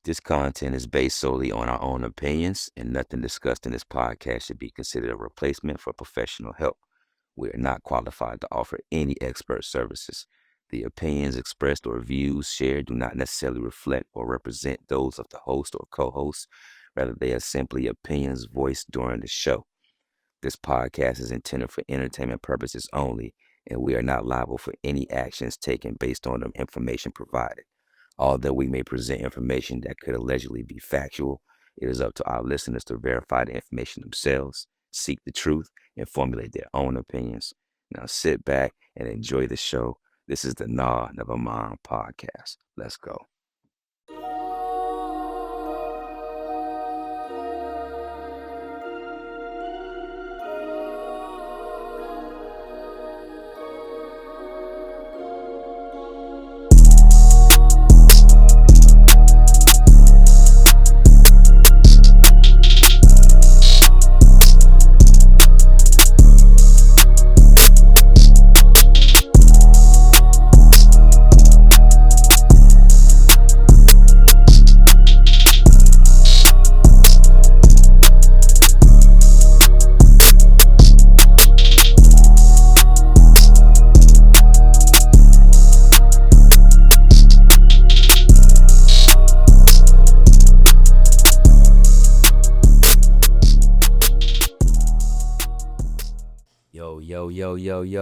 This content is based solely on our own opinions, and nothing discussed in this podcast should be considered a replacement for professional help. We are not qualified to offer any expert services. The opinions expressed or views shared do not necessarily reflect or represent those of the host or co-host. Rather, they are simply opinions voiced during the show. This podcast is intended for entertainment purposes only, and we are not liable for any actions taken based on the information provided. Although we may present information that could allegedly be factual, it is up to our listeners to verify the information themselves, seek the truth, and formulate their own opinions. Now sit back and enjoy the show. This is the Nah Nevermind podcast. Let's go.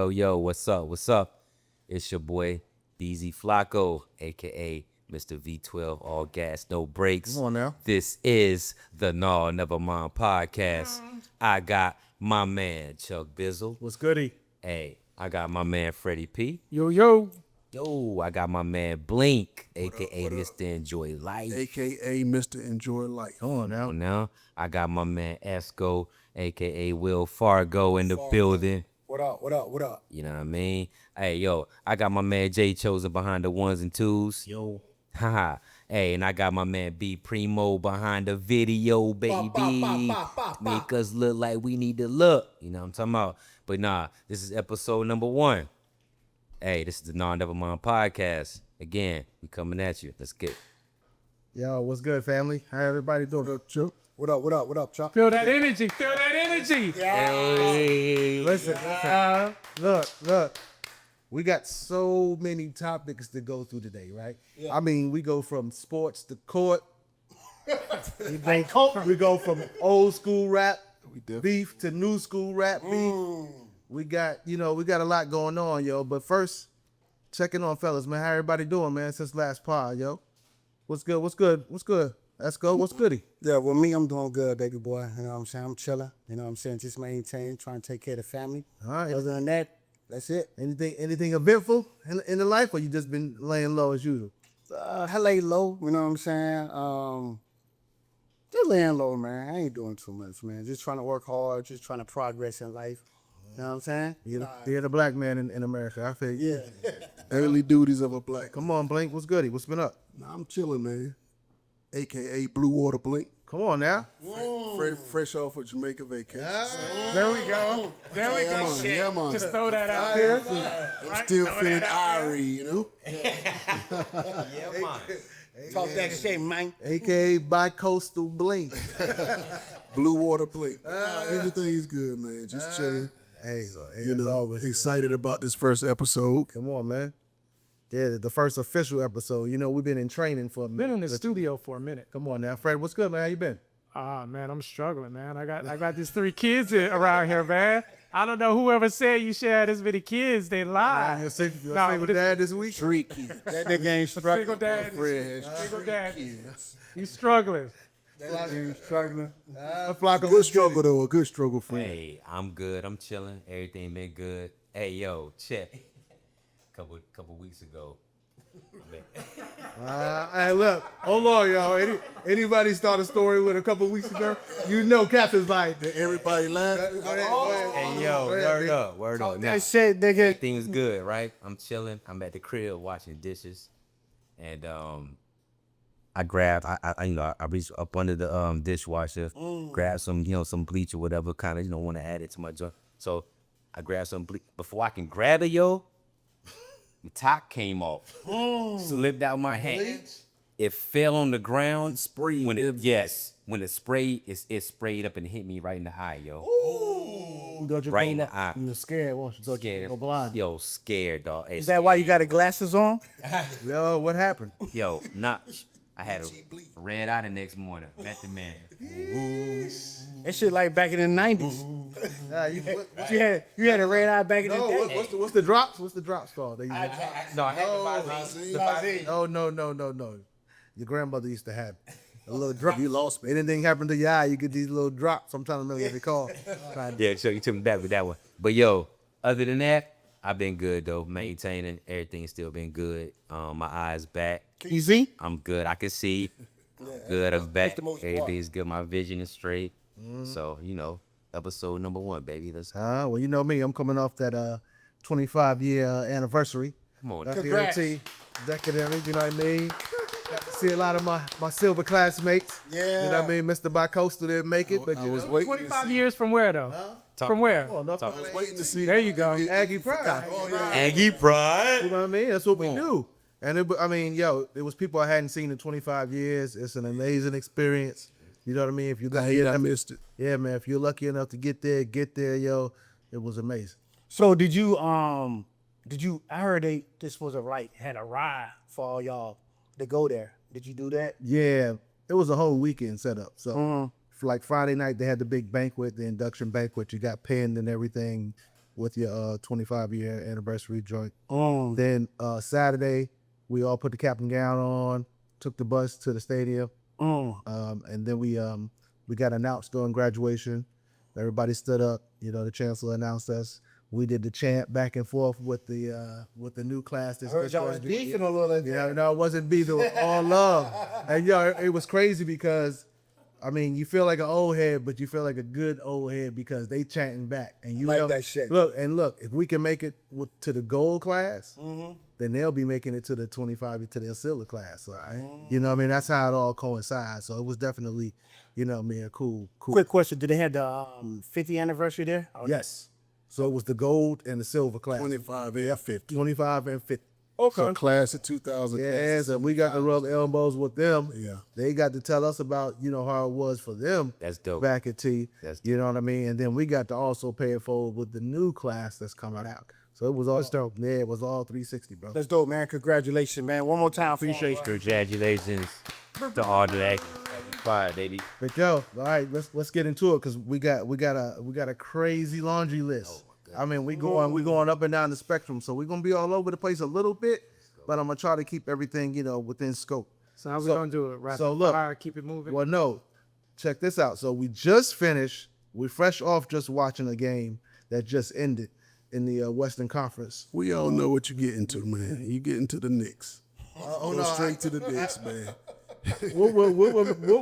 Yo, what's up? What's up? It's your boy, BZ Flacco, aka Mr. V12, all gas, no brakes. Come on now. This is the Nah Nevermind podcast. I got my man, Chuck Bizzle. What's goody? Hey, I got my man, Freddie P. Yo. Yo, I got my man, Blink, aka Mr. Enjoy Life. AKA Mr. Enjoy Life. Come on now. Now, I got my man, Esco, aka Will Fargo in the building. What up? You know what I mean? Hey, yo, I got my man Jay Chosen behind the ones and twos. Yo. Haha. Hey, and I got my man B Primo behind the video, baby. Make us look like we need to look. You know what I'm talking about? But nah, this is episode number 1. Hey, this is the Nah Nevermind podcast. Again, we coming at you. Let's get it. Yo, what's good, family? How everybody doing? Chuck? What up, Chuck? Feel that energy. Listen. Look. We got so many topics to go through today, right? Yeah. I mean, we go from sports to court. we go from old school rap beef to new school rap beef. We got a lot going on, yo. But first, checking on fellas, man. How everybody doing, man, since last pod, yo? What's good? Let's go. What's goody? Yeah, well, me, I'm doing good, baby boy. You know what I'm saying? I'm chilling. You know what I'm saying? Just maintaining, trying to take care of the family. All right. Other than that, that's it. Anything eventful in the life, or you just been laying low as usual? I lay low, you know what I'm saying? Just laying low, man. I ain't doing too much, man. Just trying to work hard, just trying to progress in life. You know what I'm saying? You're the black man in America. I feel you. Yeah. Early duties of a black. Come on, Blink. What's goody? What's been up? Nah, I'm chilling, man. AKA Blue Water Blink. Come on now. Fresh off of Jamaica vacation. There we go. Yeah, man. Just throw that out there. I'm still feeling irie, you know? Yeah, man. Talk that shit, man. AKA Bi-Coastal Blink. Blue Water Blink. Everything's good, man. Just chilling. Hey, You know, excited about this first episode. come on, man. Yeah, the first official episode. You know, we've been in training for a minute. Been in the studio for a minute. Come on now. Fred, what's good, man? How you been? Man, I'm struggling, man. I got these 3 kids around here, man. I don't know whoever said you should have this many kids. They lied. You're single dad this week? 3 kids. That nigga ain't struggling. Single dad. Fred has Single dad. You struggling. Ain't struggling. Flocka, good struggle, though. A good struggle, friend. Hey, I'm good. I'm chilling. Everything been good. Hey, yo, check. Couple weeks ago. Hey, look. Hold on, y'all. Anybody start a story with a couple weeks ago? You know Captain's like, Everybody laugh. Hey, yo, word up. Now, That shit, nigga. everything was good, right? I'm chilling. I'm at the crib washing dishes, and I grabbed, I reached up under the dishwasher, grabbed some, some bleach or whatever, kind of, want to add it to my joint. So I grabbed some bleach. Before I can grab it, the top came off, slipped out my hand. It fell on the ground. Sprayed when everything. yes, when it sprayed, it sprayed up and hit me right in the eye, yo. Don't you Right go- in the eye. You were scared, weren't you? Thought you Scared. go blind. Yo, scared, dog. Is that why you got the glasses on? Yo, what happened? Yo, I had a red eye the next morning. Met the man. That shit like back in the 90s. Nah, You had a red eye back in no, the day. what's the drops? What's the drops called? They use No, I had the Visine. oh no. Your grandmother used to have a little drop. You lost me. Anything happened to your eye, you get these little drops. I'm trying to remember what they call. Yeah, so you took me back with that one. But yo, other than that, I've been good though. Maintaining everything's still been good. My eyes back. Can you see? I'm good. I can see. Good. I'm back. the most part. Everything's good. My vision is straight. So episode number 1, baby. Let's Well, you know me. I'm coming off that 25-year anniversary. come on. Up here Congrats. at T, Decadently, you know what I mean? Got to see a lot of my silver classmates. You know what I mean? Mr. Bicoastal didn't make it, but I you was know. waiting. 25 years from where though? From where? Oh, no, Waiting to see. There you go. Aggie Pride. Aggie Pride. You know what I mean? That's what we do. And it was people I hadn't seen in 25 years. It's an amazing experience. You know what I mean? If you got I missed it. yeah, man. If you're lucky enough to get there, yo, it was amazing. So did you I heard this was had a ride for all y'all to go there. Did you do that? Yeah, it was a whole weekend setup. So for like Friday night, they had the big banquet, the induction banquet. You got pinned and everything with your 25-year anniversary joint. Then Saturday, we all put the cap and gown on, took the bus to the stadium, and then we got announced during graduation. Everybody stood up. You know, the chancellor announced us. We did the chant back and forth with the new class. I heard y'all was beefing a little bit. Yeah, no, it wasn't beef. It was all love. And it was crazy because, I mean, you feel like an old head, but you feel like a good old head because they chanting back. And you Like know, that shit. Look, if we can make it to the gold class, then they'll be making it to the 25 to their silver class. So, you know what I mean? That's how it all coincides. So it was definitely, you know what I mean, a cool. Quick question: did they have the 50th anniversary there? Yes. So it was the gold and the silver class. 25 and 50. 25 and 50. So class of 2000. Yeah, so we got to rub elbows with them. Yeah. They got to tell us about, how it was for them. That's dope. Back at T. That's You know what I mean? And then we got to also pay it forward with the new class that's coming out. So it was all dope. Yeah, it was all 360, bro. That's dope, man. Congratulations, man. One more time for you. Congratulations to all that. Pride, baby. But yo, all right, let's get into it because we got a crazy laundry list. I mean, we going up and down the spectrum, so we're gonna be all over the place a little bit, but I'm gonna try to keep everything, within scope. So how we gonna do it? Rapid so look, fire, keep it moving. Well, no, check this out. So we just finished. We're fresh off just watching a game that just ended in the Western Conference. We all know what you get into, man. You get into the Knicks. Go straight to the Knicks, man. What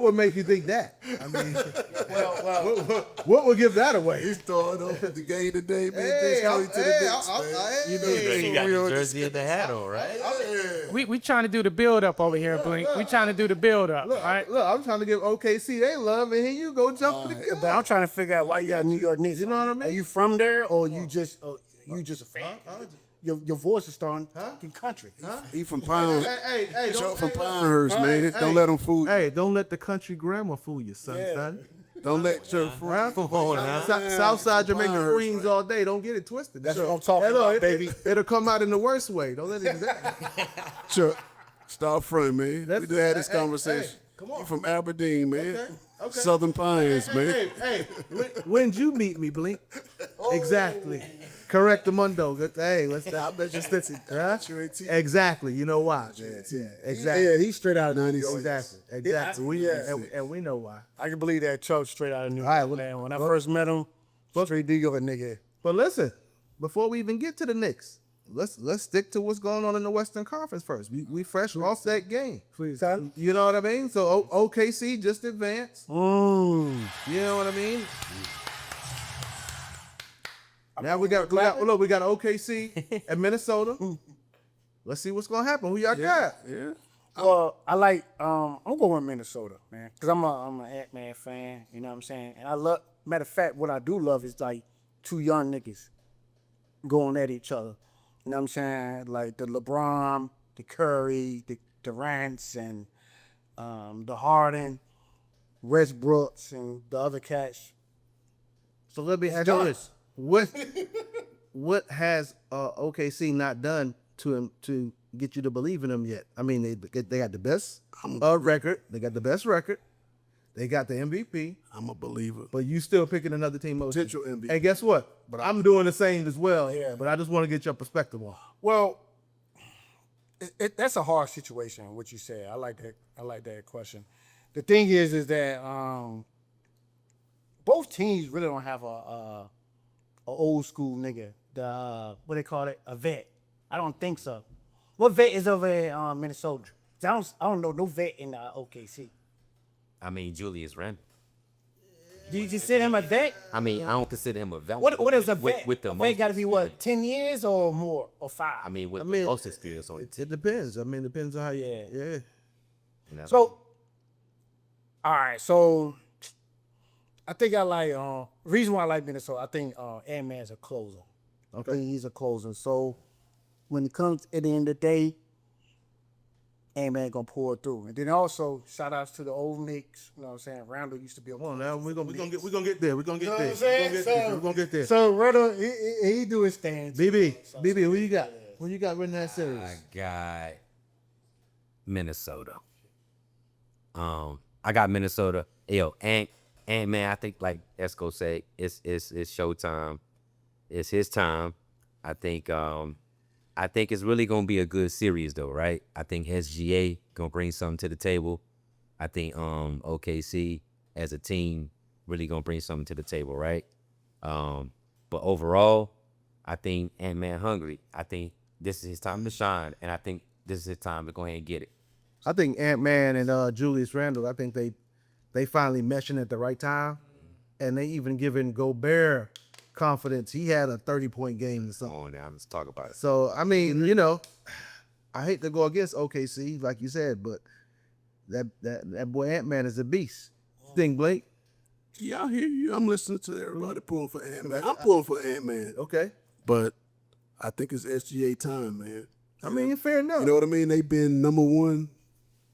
would make you think that? I mean, what would give that away? He started off with the game today, man. Hey, Straight to the Knicks, man. You got the jersey and the hat on, right? We trying to do the build up over here, Blink. We trying to do the build up. All right. Look, I'm trying to give OKC they love, and here you go jump for the gun. But I'm trying to figure out why you got New York Knicks. You know what I mean? Are you from there or you just a fan? Your voice is starting in country. He from Pine. Hey, Short from Pinehurst, man. Don't let him fool you. Hey, don't let the country grammar fool you, son. Don't let your friend. Southside Jamaica Queens all day. Don't get it twisted. That's what I'm talking about, baby. It'll come out in the worst way. Don't let it do that. Sure. Stop front, man. Let's- We just had this hey, conversation. hey, come on. You from Aberdeen, man. Okay. Southern Pines, man. Hey, when'd you meet me, Blink? Exactly. Correct the mundo. Hey, let's stop. Let's just listen. Huh? Exactly. You know why? Yeah, exactly. Yeah, he's straight out of 96. Exactly. Yeah. And we know why. I can believe that Chuck straight out of New York. All right, well, Man, when I first met him, straight New York nigga. But listen, before we even get to the Knicks, let's stick to what's going on in the Western Conference first. We fresh off that game. Please. You know what I mean? So OKC just advanced. You know what I mean? Now we got OKC and Minnesota. Let's see what's gonna happen. Who y'all got? Yeah. Well, I like I'm going with Minnesota, man, because I'm an Ant-Man fan. You know what I'm saying? And I love. Matter of fact, what I do love is like two young niggas going at each other. You know what I'm saying? Like the LeBron, the Curry, the Durant's, and the Harden, Westbrooks, and the other cats. So let me ask you this: what has OKC not done to get you to believe in them yet? I mean, they got the best record. They got the best record. They got the MVP. I'm a believer. But you still picking another team over. Potential MVP. And guess what? But I'm doing the same as well here. But I just want to get your perspective on. Well, that's a hard situation. What you said, I like that. I like that question. The thing is that both teams really don't have a old school nigga. The what they call it, a vet. I don't think so. What vet is over in Minnesota? I don't know no vet in OKC. I mean, Julius Randle. Do you consider him a vet? I mean, I don't consider him a vet. What is a vet? With the a vet got to be what, 10 years or more or 5? I mean, with I mean, the most experience on it. It depends. I mean, it depends on how you. Yeah. Yeah. You know? So, all right. So, I think I like. Reason why I like Minnesota, I think Ant-Man's a closer. Okay. I think he's a closer. So, when it comes at the end of the day, Ant-Man gonna pour it through. And then also, shout outs to the old Knicks. You know what I'm saying? Randall used to be a Come on now, we're gonna get there. We're gonna get You know there. what I'm saying? We're gonna get there. So, Randall, he do his thing. BB, who you got? Who you got written that series? I got Minnesota. I got Minnesota. Yo, Ant-Man, I think like Esco said, it's showtime. It's his time. I think it's really gonna be a good series though, right? I think SGA gonna bring something to the table. I think OKC as a team really gonna bring something to the table, right? But overall, I think Ant-Man hungry. I think this is his time to shine, and I think this is his time to go ahead and get it. I think Ant-Man and Julius Randle, I think they finally meshing at the right time, and they even giving Gobert confidence. He had a 30-point game or something. Come on now, let's talk about it. So I mean, I hate to go against OKC like you said, but that boy Ant-Man is a beast. Think Blake? Yeah, I hear you. I'm listening to everybody pulling for Ant-Man. I'm pulling for Ant-Man. Okay. But I think it's SGA time, man. I mean, fair enough. You know what I mean? They've been number one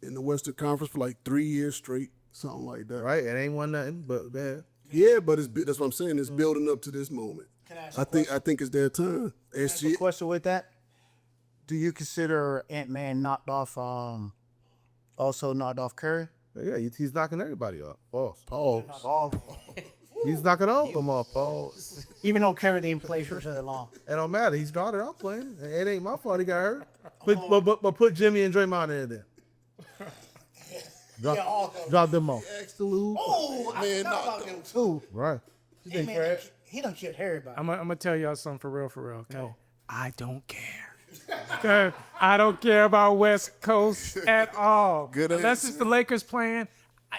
in the Western Conference for like 3 years straight, something like that. Right? It ain't won nothing but bad. Yeah, but that's what I'm saying. It's building up to this moment. I think it's their time. SGA. Question with that: do you consider Ant-Man knocked off? Also knocked off Curry? Yeah, he's knocking everybody off. Pause. Pause. He's knocking all of them off. Pause. Even though Curry didn't play for so long. It don't matter. He started off playing. It ain't my fault he got hurt. But put Jimmy and Draymond in there. Drop them off. Oh, I forgot about them too. Right. Hey, man, he done killed everybody. I'm gonna tell y'all something for real. Okay? I don't care. Okay? I don't care about West Coast at all. Good Unless answer. it's the Lakers playing,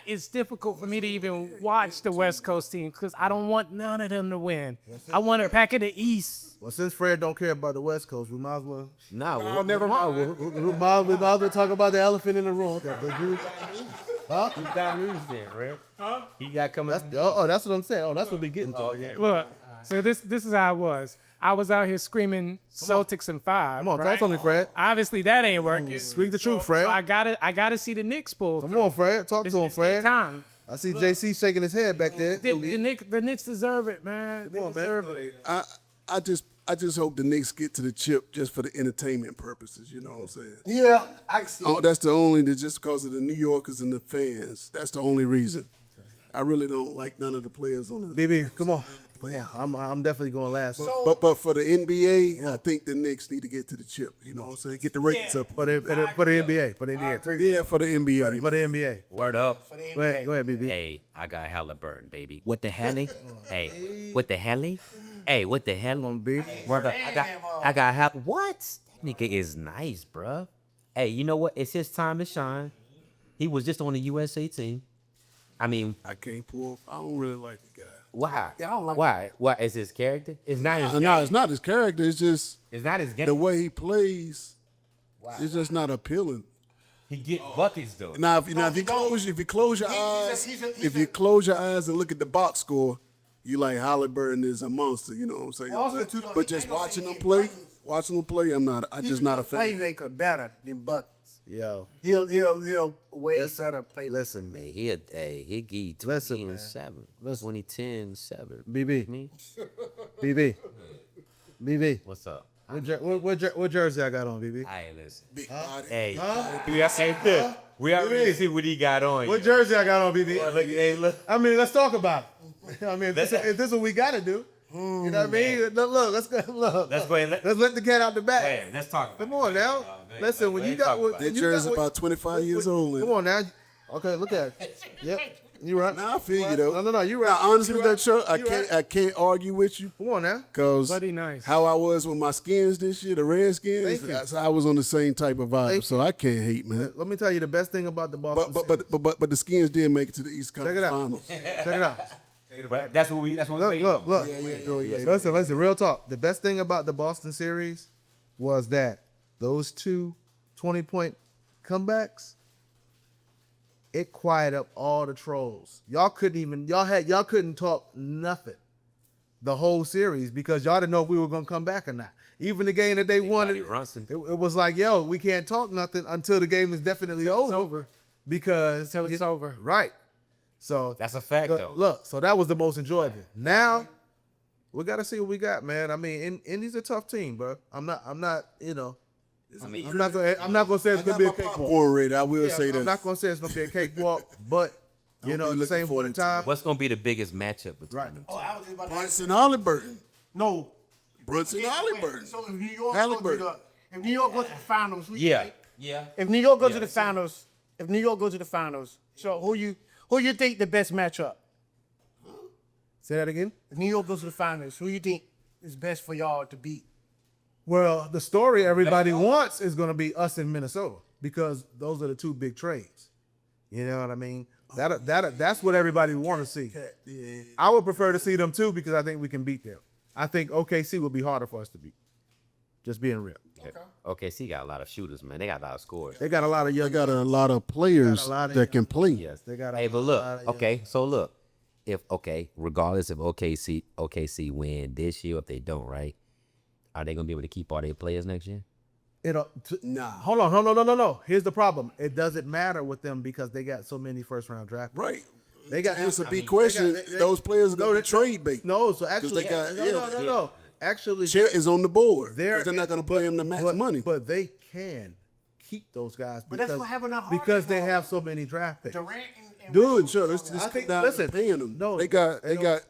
it's difficult for me to even watch the West Coast team because I don't want none of them to win. I want a pack of the East. Well, since Fred don't care about the West Coast, we might as well. Nah, never mind. We might as well talk about the elephant in the room. Huh? you got news there, right? Huh? He got coming. That's what I'm saying. Oh, that's what we getting to. Oh yeah. Look, so this is how I was. I was out here screaming Celtics in 5. Come on, right? talk to me, Fred. Obviously that ain't working. Speak the truth, Fred. So I gotta see the Knicks pull. Come on, Fred. Talk to him, It's their Fred. time. I see JC shaking his head back there. The Knicks deserve it, man. They deserve it. I just hope the Knicks get to the chip just for the entertainment purposes. You know what I'm saying? Yeah, I see. Oh, that's just because of the New Yorkers and the fans. That's the only reason. I really don't like none of the players on the. BB, come on. But yeah, I'm definitely going last. But for the NBA, I think the Knicks need to get to the chip. You know what I'm saying? Get the ratings up. For the NBA. For the NBA. Yeah, for the NBA. For the NBA. Word up. Go ahead, BB. Hey, I got Halliburton, baby. What the hell? Hey, what the hell? Hey, what the hell on baby? Word up. I got what? That nigga is nice, bruh. Hey, you know what? It's his time to shine. He was just on the USA team. I mean, I can't pull. I don't really like the guy. why? Yeah, I don't like Why? Why is his character? It's not his. No, it's not his character. It's just It's not his the game. way he plays. It's just not appealing. He get buckets though. Now, if you close your eyes, if you close your eyes and look at the box score, you like Halliburton is a monster. You know what I'm saying? Also, too, though, But just watching him play, I'm just not a fan. Playmaker better than Buckets. Yo, He'll way Listen, better play. listen, man. He give Listen, 20 man. and 7. Listen. 2010 7. BB, Me? BB. What's up? What jersey I got on, BB? Hey, listen. Big body. Hey, Huh? we already see what he got on. What jersey I got on, BB? Look. I mean, let's talk about it. I mean, if this is what we got to do. You know what I mean? Look, let's go. Look, Let's go ahead. let's let the cat out the bag. Hey, let's talk. Come on now. Listen, when you got what That you jersey got what- about 25 years old. Come on now. Okay, look at it. Yep. You right. Nah, I feel you though. No, you right. Now, honestly, You that right. shirt, You right. I can't argue with you. Come on now. Cause Bloody nice. how I was with my skins this year, the Redskins, Thank you. I was on the same type of vibe. Thank So I can't hate, man. Let me tell you the best thing about the Boston. But the skins did make it to the East Check Conference it out. Finals. Check it out. But that's what we. Look. Listen. Real talk. The best thing about the Boston series was that those two 20-point comebacks, it quieted up all the trolls. Y'all couldn't talk nothing the whole series because y'all didn't know if we were gonna come back or not. Even the game that they won, it was like, yo, we can't talk nothing until the game is definitely over. Because Until it's over. Right. So That's a fact, though. Look, so that was the most enjoyable. Now we gotta see what we got, man. I mean, Indy's a tough team, bro. I'm not, you know. I'm not gonna say it's gonna be a cakewalk. Popcorn ready, I will say I'm that. not gonna say it's gonna be a cakewalk, but you know, at the same point in time, What's gonna be the biggest matchup between right? them? Brunson Halliburton. No. Brunson Halliburton. So if New York Halliburton. goes to the finals, who you Yeah. think? Yeah. If New York goes to the finals, so who you think the best matchup? Say that again. If New York goes to the finals, who you think is best for y'all to beat? Well, the story everybody wants is gonna be us in Minnesota because those are the two big trades. You know what I mean? That's what everybody want to see. I would prefer to see them too because I think we can beat them. I think OKC will be harder for us to beat. Just being real. Okay, so you got a lot of shooters, man. They got a lot of scores. They got a lot of young. They got a lot of players Got a lot of- that can play. Yes. They got. Hey, but look, okay, so look, regardless if OKC win this year, if they don't, right? Are they gonna be able to keep all their players next year? Nah. Hold on, no. Here's the problem. It doesn't matter with them because they got so many first round draft picks. Right. They got. It's a big question. Those players are going to trade bait. No, so actually, they got- no. Actually, Chair is on the board. They're- 'Cause they're not going to pay him the max money. but they can keep those guys But that's because, what happened to Harden because they now. have so many draft picks. Durant and Dude, sure. Let's I just think- come down listen, to paying them. no, they got they don't-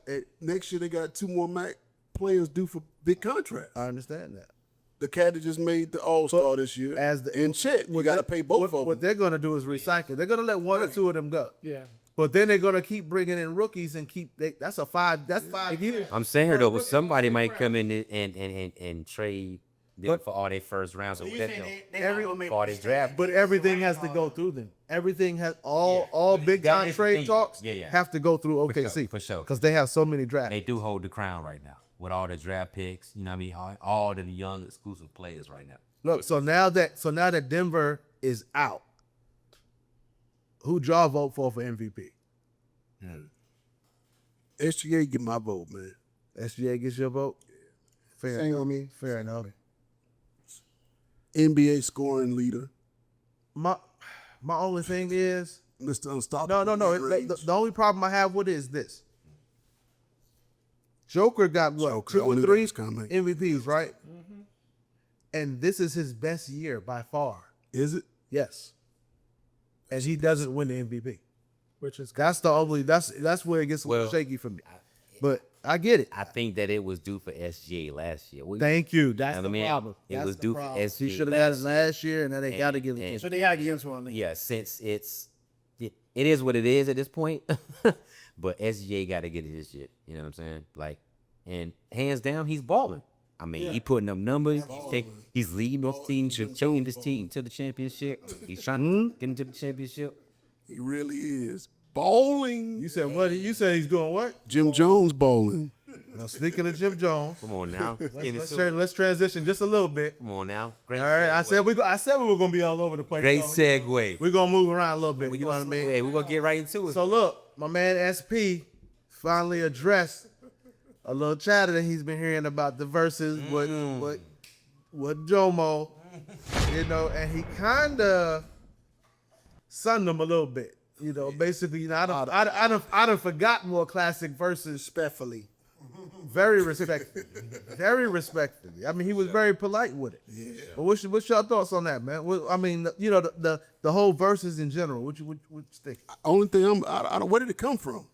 next year. They got 2 more Mac players due for big contracts. I understand that. The cat that just made the All Star this year, in Chet, you got to pay both of them. What they're going to do is recycle. They're going to let one or two of them go. Yeah. But then they're going to keep bringing in rookies and that's 5 years. I'm saying here though, but somebody might come in and trade them for all their first rounds of for all this draft. But everything has to go through them. Everything has all big That time is trade the thing. talks Yeah. have to go through OKC for sure. because they have so many drafts. They do hold the crown right now with all the draft picks. You know what I mean? All the young exclusive players right now. Look, so now that Denver is out, who y'all vote for MVP? SGA get my vote, man. SGA gets your vote. Fair. Hang on me. Fair enough. NBA scoring leader, My only thing is Mr. Unstoppable. no. mid-range. The only problem I have with it is this. Joker got what? Joker, I 2 or knew that 3 was coming. MVPs, right? And this is his best year by far. Is it? Yes. And he doesn't win the MVP. Which is That's the only. That's where it gets a little Well, shaky for me. But I get it. I think that it was due for SGA last year. Thank you. That's I the mean, problem. it That's was the due for problem. SGA He should have had it last year, and then they got to give it to him. So they gotta get into one. Yeah, since it is what it is at this point. But SGA got to get it this shit. You know what I'm saying? Like, and hands down, he's balling. I mean, he putting up numbers. He's leading those teams, showing this team to the championship. He's trying to get into the championship. He really is. Bowling. You said what? You said he's doing what? Jim Jones bowling. Now, speaking of Jim Jones, Come on now. let's transition just a little bit. Come on now. Great All right, I segue. said we were gonna be all over the place. Great So segue. we're gonna move around a little bit. You know what I mean? Hey, we're going to get right into it. So look, my man SP finally addressed a little chatter that he's been hearing about the verses with Jomo You know, and he kind of sunned them a little bit. You know, basically, you know, I done forgot more classic verses. Respectfully. Very respectfully. Very respectfully. I mean, he was very polite with it. Yeah. But what's your thoughts on that, man? I mean, you know, the whole verses in general. What you think? Only thing I don't, where did it come from?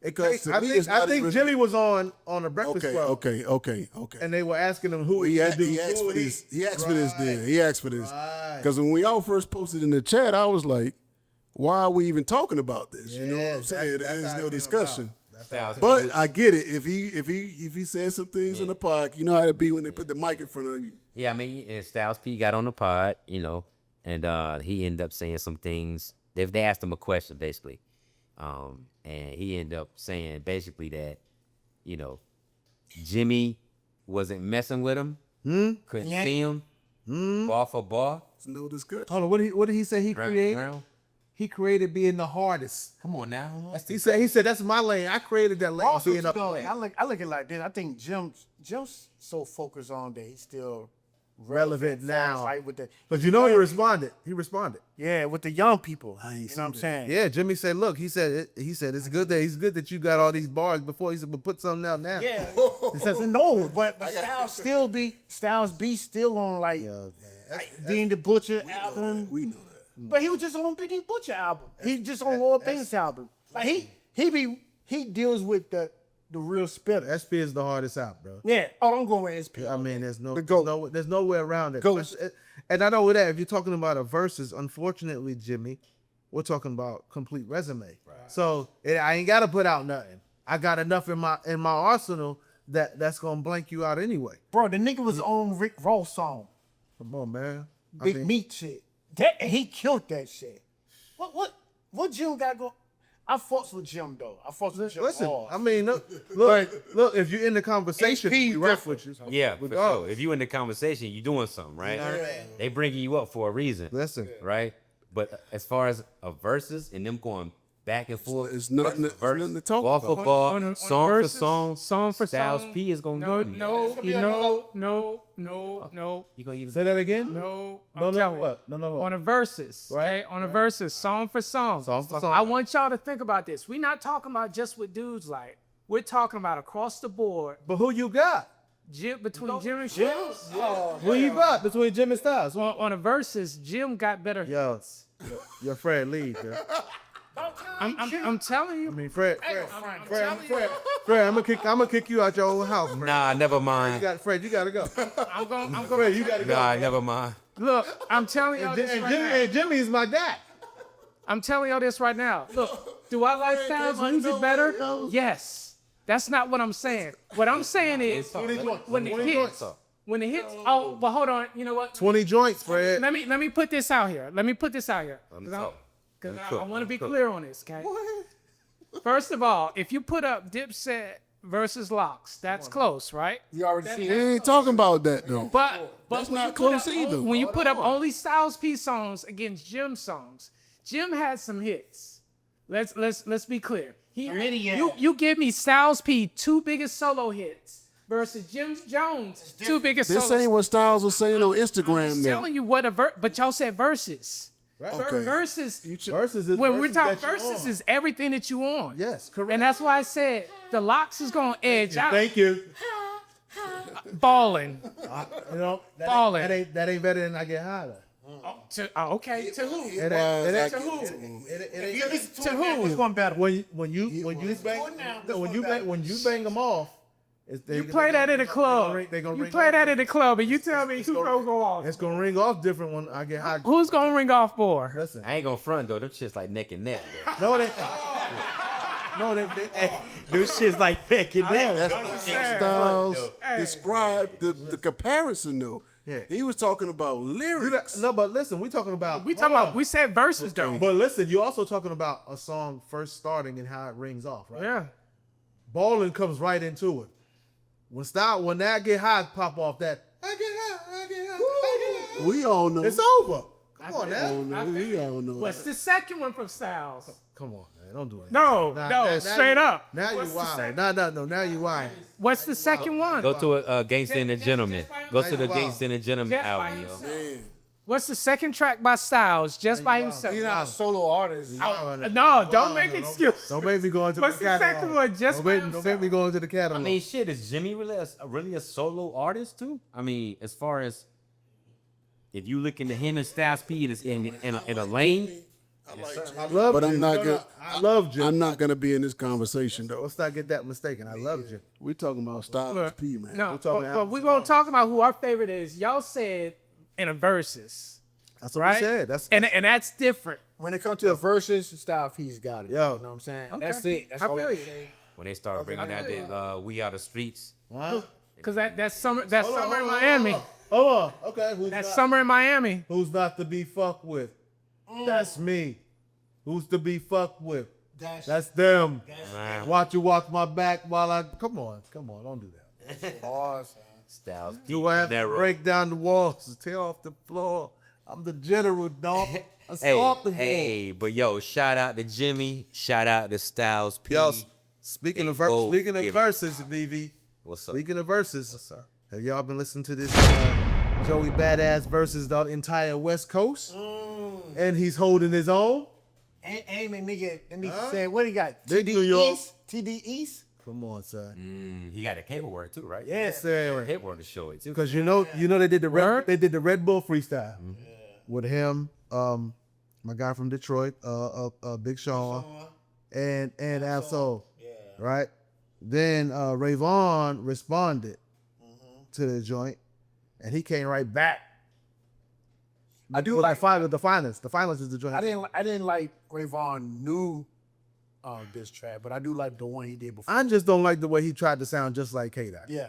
Because to I me, think, it's not I think even- Jimmy was on a Breakfast Club. Okay. And they were asking him who He asked who for he- this. He asked for this then. He asked for this. Right. Because when we all first posted in the chat, I was like, why are we even talking about this? You know what I'm saying? that's There's how no it came discussion. Styles P But was- I get it. If he said some things in the pod, you know how it be when they put the mic in front of you. Yeah, I mean, and Styles P got on the pod, you know, and he ended up saying some things. They asked him a question basically, and he ended up saying basically that, you know, Jimmy wasn't messing with him, couldn't see him, bar for bar. No discussion. Hold on, what did he say he created? Ground. He created being the hardest. Come on now. He said that's my lane. I created that lane. Also, being too, up. though, I look at it like this. I think Jim's so focused on that he's still Relevant far now. right with the But you know he responded. with the young people. I ain't You know seen what I'm that. saying? Yeah, Jimmy said, look, he said it's good that you got all these bars before. He said, but put something out now. Yeah. He says no, but Styles B still on like Dean the Butcher album. We know that. But he was just on Benny Butcher album. He just on Lord Bank's album. Like he deals with the real spitter. SP is the hardest out, bro. Yeah. Oh, I'm going with SP. I mean, there's The GOAT. there's no way around it. GOAT. And I know with that, if you're talking about a versus, unfortunately, Jimmy, we're talking about complete resume. So I ain't got to put out nothing. I got enough in my arsenal that's gonna blank you out anyway. Bro, the nigga was on Rick Ross song. Come on, man. I Big mean, Meat shit. That he killed that shit. What Jim got go? I fucks with Jim though. I fucks with Jim. Listen, hard. I mean, look. If you're in the conversation, HP we rough with you. Yeah, for Regardless. sure. If you in the conversation, you doing something, right? They bringing you up for a reason. Listen, Right? But as far as a versus and them going back and forth, It's nothing to talk bar about. for bar, On song versus, for song, song for Styles song. P is gonna No, do it. no, You gonna even say that again. no. No, I'm no, telling you. what? No. On a versus, Right, okay? On a versus, song for song. Song for song. I want y'all to think about this. We're not talking about just what dudes like. We're talking about across the board. But who you got? Between Jim and Styles. Who you got between Jim and Styles? On a versus, Jim got better. Yo, your Fred Lee, bro. I'm telling you. I mean, Fred, I'm gonna kick you out your old house, Fred. Nah, never mind. Fred, you gotta go. I'm going. Fred, you gotta go. Nah, never mind. Look, I'm telling y'all this right now. And Jimmy's my dad. I'm telling y'all this right now. Look, do I like Styles' music better? Yes. That's not what I'm saying. What I'm saying is when it hits. Oh, but hold on. You know what? 20 joints, Fred. Let me put this out here. Let me put this out here. Let me talk. Because Let me I cook. want to be Let me cook. clear on this, okay? First of all, if you put up Dipset versus Locks, that's close, right? You already see They ain't talking about that though. But That's when not you put close up, either. When you put up only Styles P songs against Jim songs, Jim had some hits. Let's be clear. You give me Styles P 2 biggest solo hits versus Jim Jones 2 biggest This solo. ain't what Styles was saying on Instagram I'm now. telling you what but y'all said verses. Okay. Verses. Versus is When we're talking that you verses on. is everything that you on. Yes, correct. And that's why I said the Locks is gonna edge out. Thank you. Balling. You know, Ballin'. that ain't better than I Get High though. Okay. To who? It ain't To who? to who? Which one better? when you bang them off. You play that in a club. They gonna You ring play off. that in a club, and you tell me who's gonna go off. It's gonna ring off different when I Get High. Who's gonna ring off more? Listen, I ain't gonna front though. Them shit's like neck and neck. no, they. Those shit's like picking down. Styles described the comparison though. Yeah. He was talking about lyrics. No, but listen, we talking about. We said verses though. But listen, you also talking about a song first starting and how it rings off, right? Yeah. Ballin' comes right into it. When that Get High pop off, that I get high, We all know. it's over. Come on now. We don't know. What's the second one from Styles? Come on, man. Don't do it. No, Nah, no, now straight you- up. Now you What's the wild. second- No. Now you wild. What's the second one? Go to a Gangsta and a Gentleman. Go to the Wow. Gangsta and a Gentleman Just by album, yo. himself. What's the second track by Styles? Just by himself. He's not a solo artist. No, don't make excuses. Don't make me go into What's the the catalog. second one? Just by Don't make me go into the catalog. I mean, shit, is Jimmy really a solo artist too? I mean, as far as if you look into him and Styles P in a lane, I love But you. I'm not gonna. I loved you. I'm not gonna be in this conversation though. Let's not get that mistaken. I loved you. We talking about Styles P, man. No, talking but we're going to talk about who our favorite is. Y'all said in a versus, That's what right? we said. That's and that's different. When it comes to the verses, Style P's got it. Yo. You know what I'm saying? Okay. That's it. That's I all feel I you. say. when they start bringing out the We Are the Streets, Because that's summer in Miami. Hold on. Okay. That's summer in Miami. Who's not to be fucked with? That's me. Who's to be fucked with? That's them. Watch you walk my back while I. Come on. Don't do that. Styles P, Do I have to Narrow. break down the walls, tear off the floor? I'm the general, dog. I'm Hey, off the hey, but yo, shout out to Jimmy, shout out to Styles P. Yo, speaking of Oh, speaking of give it. verses, VV. What's up? Speaking of verses, have y'all been listening to this Joey Badass versus the entire West Coast? And he's holding his own. Ain't a nigga, that nigga saying, what he got? They TD do your- East? TD East? Come on, son. He got a cable word too, right? Yes. Hit word to show it too. Because you know they did the Red Bull freestyle with him, my guy from Detroit, Big Sean, and Absol, right? Then Rayvon responded to the joint, and he came right back. I do like the finalists. The finalists is the joint. I didn't like Rayvon new diss track, but I do like the one he did before. I just don't like the way he tried to sound just like K-Dot. Yeah.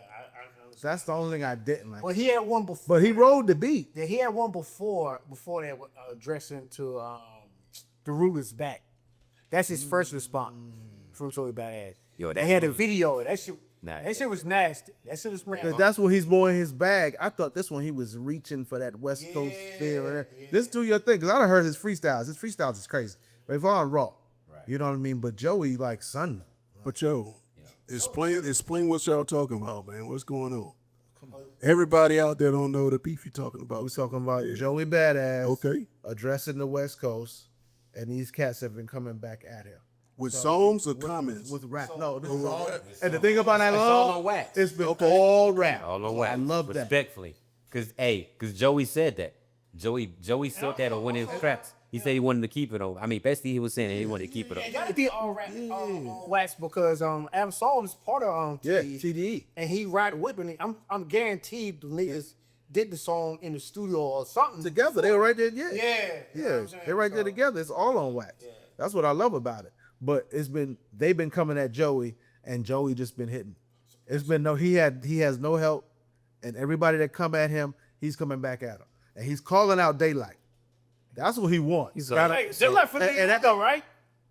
That's the only thing I didn't like. Well, he had one before. But he rode the beat. Yeah, he had one before that addressing to the Ruler's back. That's his first response from Joey Badass. Yo, They had a video. That shit. Nah, That shit was nasty. That shit was Because that's when he's more in his bag. I thought this one he was reaching for that West Coast feel. This do your thing. Because I done heard his freestyles. His freestyles is crazy. Rayvon raw. Right. You know what I mean? But Joey, like, son. But yo, explain what y'all talking about, man. What's going on? Everybody out there don't know the beef you talking about. We're talking about Joey Badass. Okay. Addressing the West Coast. And these cats have been coming back at him. With songs or comments? With rap. No, this is all. And the thing about that It's all on wax. it's been all rap. All on wax. I love that. Respectfully. Cause Joey said that. Joey said that on one of his tracks. He said he wanted to keep it on. I mean, basically he was saying he wanted to keep it on. It gotta be on rap, on wax because Absol is part of Yeah, TDE. TDE. And he ride with me. I'm guaranteed the niggas did the song in the studio or something Together. They were right there. Yeah. Yeah, you know what Yeah. I'm saying? They're right there So- together. It's all on wax. That's what I love about it. But they've been coming at Joey, and Joey just been hitting. It's been he has no help, and everybody that come at him, he's coming back at him, and he's calling out Daylight. That's what he wants. He's Hey, they're like for and niggas that- though, right?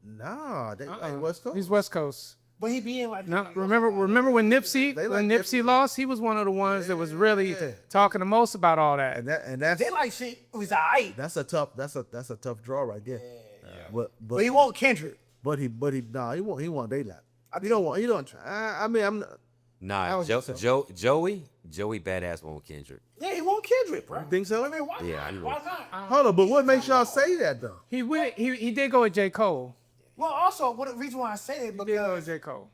Nah, Daylight West Coast. He's West Coast. But he being like, No, remember when Nipsey They like Nipsey lost, he was one of the ones that was really Yeah. talking the most about all that. and that's they like shit was alright. that's a tough draw right there. But he won't Kendrick. But he he want Daylight. He don't try. I mean I'm not, Nah, Joey Badass won't Kendrick. Yeah, he won't Kendrick, bro. think so? I mean, why Yeah, I not? know. Why not? hold on. But what makes y'all say that though? He did go with J. Cole. Well, also, what the reason why I say it He did go with because J. Cole.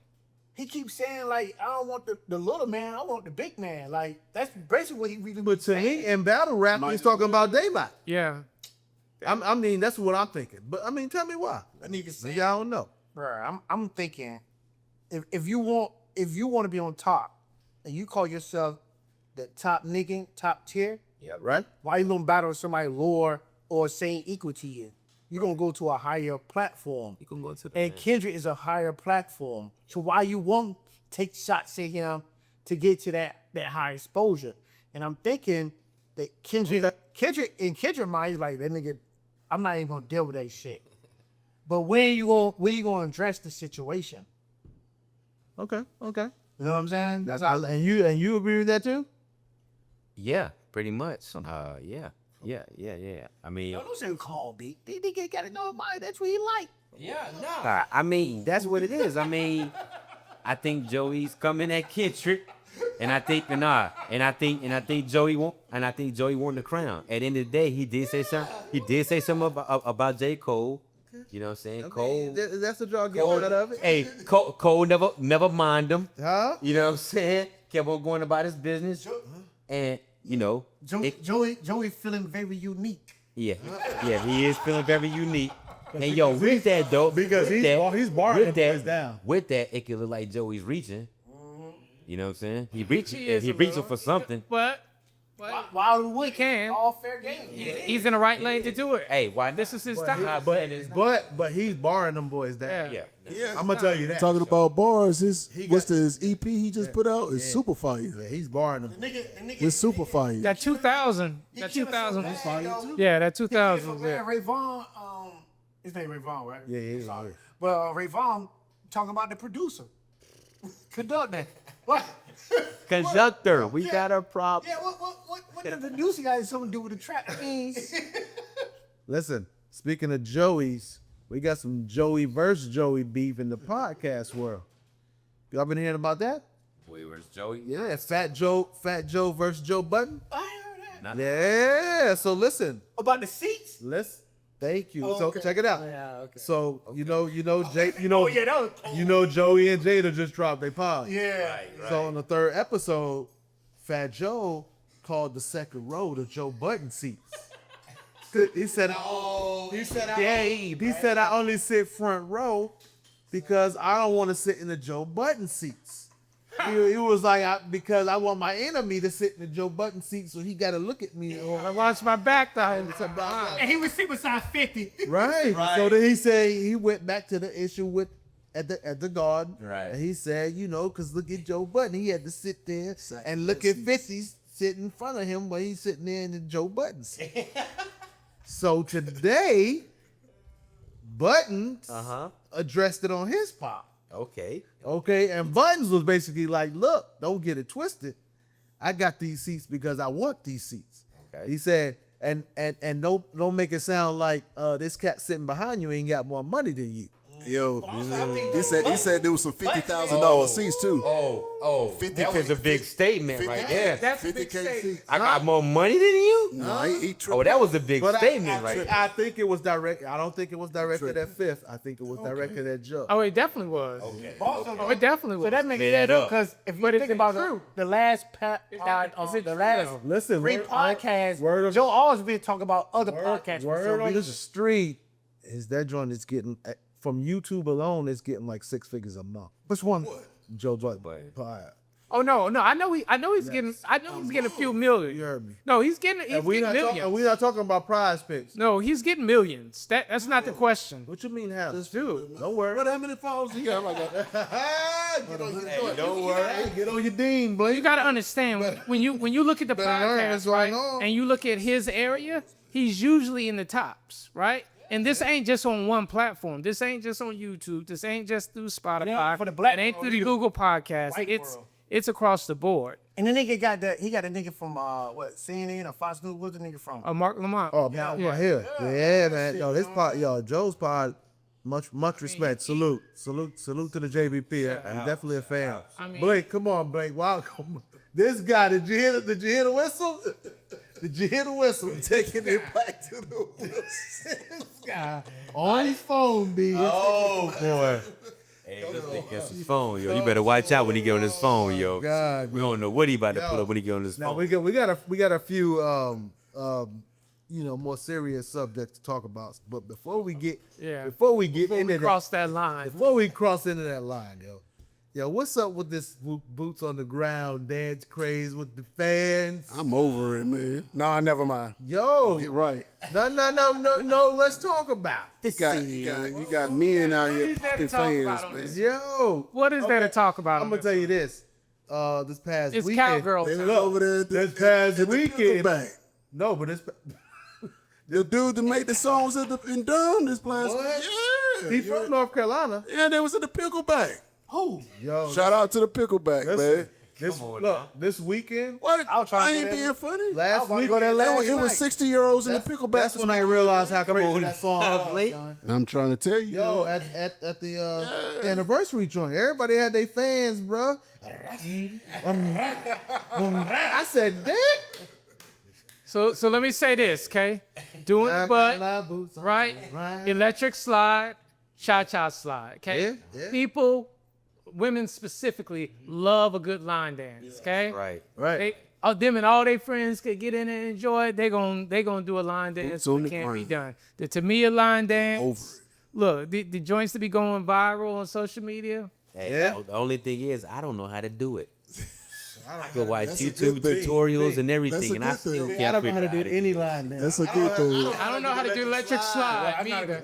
he keeps saying like, I don't want the little man, I want the big man. Like that's basically what he really. But to me, in battle rap, he's talking about Daylight. Yeah. I mean, that's what I'm thinking. But I mean, tell me why. I need to say, Y'all don't know. bro. I'm thinking, if you want to be on top, and you call yourself the top nigga, top tier, Yeah, right. why you gonna battle somebody lower or same equal to you? You're gonna go to a higher platform. You can go to the And Kendrick is a higher platform. So why you won't take shots at him to get to that high exposure? And I'm thinking that Kendrick mind, he's like, that nigga, I'm not even gonna deal with that shit. But when you gonna address the situation? Okay. You know what I'm saying? And you agree with that too? Yeah, pretty much. Yeah. Yeah. I mean, Don't say call me. They nigga gotta know about it. That's what he like. I mean, that's what it is. I mean, I think Joey's coming at Kendrick, and I think Joey won the crown. At the end of the day, he did say something. He did say something about J. Cole. You know what I'm saying? Cole. That's what y'all get out of it. Hey, Cole never mind him. Huh? You know what I'm saying? Kept on going about his business, and you know, Joey feeling very unique. yeah, he is feeling very unique. And yo, with that though, Because he's barring them boys down. With that, it could look like Joey's reaching. You know what I'm saying? He reaching. He is He a reaching little. for something. But While we can. all fair game. he's in the right lane to do it. Hey, why This is his style. But he's barring them boys down. Yeah. Yeah, I'm gonna tell you that. talking about bars, his EP he just put out is super fire. Yeah, he's barring them. It's super fire. That 2000. That 2000. Yeah, that 2000. Yeah, Yeah. Ray Vaughn, his name Ray Vaughn, right? Yeah, he's Sorry. But Ray Vaughn talking about the producer. Conductor. What? Conductor, we got a problem. Yeah, what the producer got something to do with the trap? I mean, Listen, speaking of Joey's, we got some Joey versus Joey beef in the podcast world. Y'all been hearing about that? Wait, where's Joey? Yeah, Fat Joe versus Joe Button. I heard that. Yeah, so listen. About the seats? Thank you. So okay. check it out. Yeah, okay. So you know, Jay, Oh, yeah, that was, you know, Joey and Jada just dropped their pod. yeah. So on the third episode, Fat Joe called the second row the Joe Button seats. He said, I only sit front row because I don't want to sit in the Joe Button seats. He was like, because I want my enemy to sit in the Joe Button seat, so he got to look at me. I watched my back though. And he was sitting beside 50. Right. So then he said he went back to the issue with at the garden. Right. And he said, because look at Joe Button. He had to sit there and look at 50s sitting in front of him while he's sitting there in the Joe Button seat. So today, Buttons addressed it on his pop. Okay. Okay, and Buttons was basically like, look, don't get it twisted. I got these seats because I want these seats. Okay. He said, and don't make it sound like this cat sitting behind you ain't got more money than you. Yo, he said there was some $50,000 seats too. Oh, 50K. that was a big statement right there. That's a big 50K statement. seats. I got more money than you? No, he tripped. Oh, that was a big But statement right there. I think it was direct. I don't think it was directed at Fifth. I think it was directed at Joe. Oh, it definitely was. Okay. Oh, it definitely was. So that makes Clear that that up up. because if you But think it's about true. the last the last Listen, three word podcasts, Joe always been talking about other podcasts. for some word on the reason. street is that joint is getting from YouTube alone. It's getting like 6 figures a month. Which one? Joe Dwight Pod. Oh no, I know he's getting a few million. You heard me. No, he's getting And we're not talking about prize picks. No, he's getting millions. That's not the question. What you mean how? Dude, Don't worry. How many followers he got? Don't worry. Get on your dean, Blake. you gotta understand when you look at the Better learn podcast, what's right, going on. and you look at his area, he's usually in the tops, right? And this ain't just on one platform. This ain't just on YouTube. This ain't just through Spotify. Yeah, for the black it ain't world, through the either. Google Podcast. White It's world. it's across the board. And the nigga got a nigga from CNN or Fox News. What's the nigga from? Mark Lamont. Oh, man, right here. Yeah, man. Yo, this pod, Joe's pod, much respect. Salute to the JVP. I'm definitely a fan. Blake, come on, Blake. Wow, come on. This guy, did you hear the whistle? Did you hear the whistle? Taking it back to the This guy on his phone, B. Oh, boy. Hey, this nigga got his phone, yo. You better watch out when he get on his phone, yo. God. We don't know what he about to put up when he get on his Now phone. we got a few more serious subjects to talk about. But before we get into Cross that line. before we cross into that line, yo, what's up with this boots on the ground dance craze with the fans? I'm over it, man. Nah, never mind. Yo, Get right. no, let's talk about You got men out here is there to fucking talk fans, about on man. this? Yo, What is there to talk about? I'm gonna tell you this. This past It's weekend, cowgirl They time. was over there this past at the weekend. Pickleback. No, but this. The dude that made the songs in Durham this last What? week. Yeah. He from North Carolina. Yeah, they was at the Pickleback. Who? Yo, Shout out to the Pickleback, man. This weekend, What? I was trying I to ain't do being that. funny. last wanna week, go there last It was 60-year-olds in the pickleback. That's when I realized how crazy that song was. I'm trying to tell you. Yo, at the anniversary joint, everybody had their fans, bro. I said, Dick. So let me say this, okay? Doing the butt, right? Electric slide, cha-cha slide, okay? Yeah, yeah. People, women specifically, love a good line dance, okay? Right. They, them and all their friends could get in and enjoy it. They gon' do a line dance. on It the can't be ground. done. The Tamia line dance. Over it. Look, the joints to be going viral on social media. Hey, the only thing is, I don't know how to do it. I could watch That's a YouTube good thing. tutorials and That's everything, a and I good still thing. can't I don't know figure how to out do any line dance. That's a good thing. I don't know how to do electric slide either.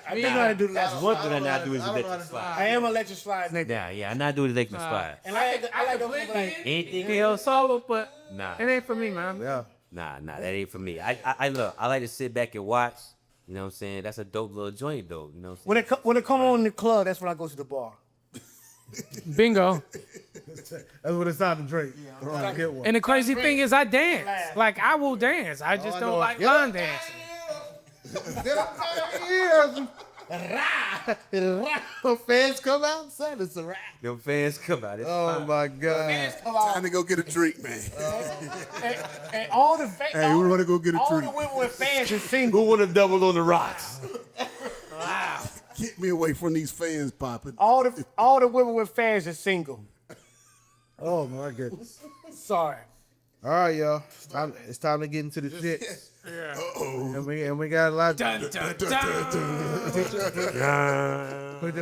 I know how to do That's that. one thing I know how to do is electric slide. I am electric slide nigga. Yeah, I not doing electric slide. And I like the like Anything else? Solo, but Nah, it ain't for me, man. Yeah. nah, that ain't for me. I look, I like to sit back and watch. You know what I'm saying? That's a dope little joint, though. You know what I'm saying? when it come on in the club, that's when I go to the bar. Bingo. That's what it's time to drink. Get one. And the crazy thing is, I dance. Like I will dance. I just don't like line dancing. Fans come out and say it's a wrap. Them fans come out. It's Oh fine. my God. Time to go get a drink, man. And all the fans, Hey, we want to go get a all the drink. women with fans is single. Who would have doubled on the rocks? Get me away from these fans popping. All the women with fans is single. Oh my goodness. Sorry. All right, y'all. It's time to get into the shit. And we got a lot. Dun, dun, dun.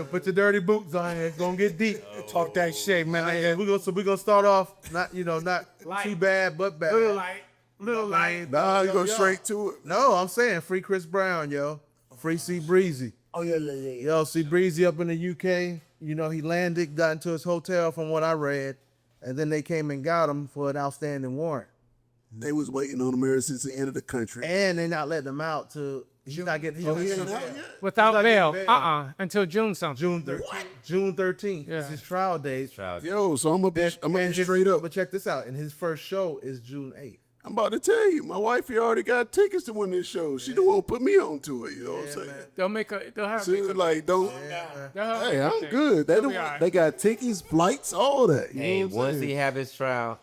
Put your dirty boots on. It's gonna get deep. Talk that shit, man. Yeah, we gonna start off not too bad, but bad. Little light. Nah, you go straight to it. No, I'm saying free Chris Brown, yo. Free C Breezy. Oh yeah. Yo, C Breezy up in the UK. You know, he landed, got into his hotel from what I read, and then they came and got him for an outstanding warrant. They was waiting on him ever since the end of the country. And they not letting him out to he's not getting Without bail. bail. Until June something. June 13th Yeah. is his trial date. Yo, so I'm gonna be straight up. But check this out. And his first show is June 8th. I'm about to tell you, my wife here already got tickets to one of this show. She don't want to put me on to it. You know what I'm saying? They'll have She was like, don't. they'll have Hey, I'm everything. good. They'll be all right. They got tickets, flights, all that. You Hey, know what I'm once saying? he have his trial,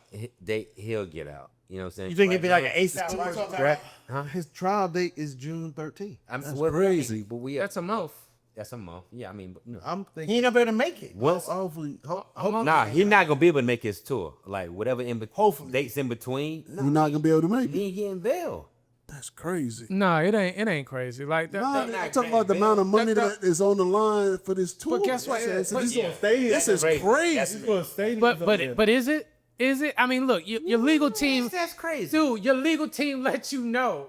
he'll get out. You know what I'm saying? You think it'd be like an ASAP? Correct? His trial date is June 13th. That's crazy. But That's a month. that's a month. Yeah, I mean, but no. I'm He thinking ain't gonna be able to make it. Once, hopefully nah, he's not gonna be able to make his tour. Like whatever dates in between, You're not gonna be able to make he it. ain't getting bail. That's crazy. No, it ain't crazy. Like that. Nah, I'm talking about the amount of money that is on the line for this tour. But guess what? This But- is yeah. this is crazy. But is it? Is it? I mean, look, your legal team. That's crazy. Dude, your legal team let you know.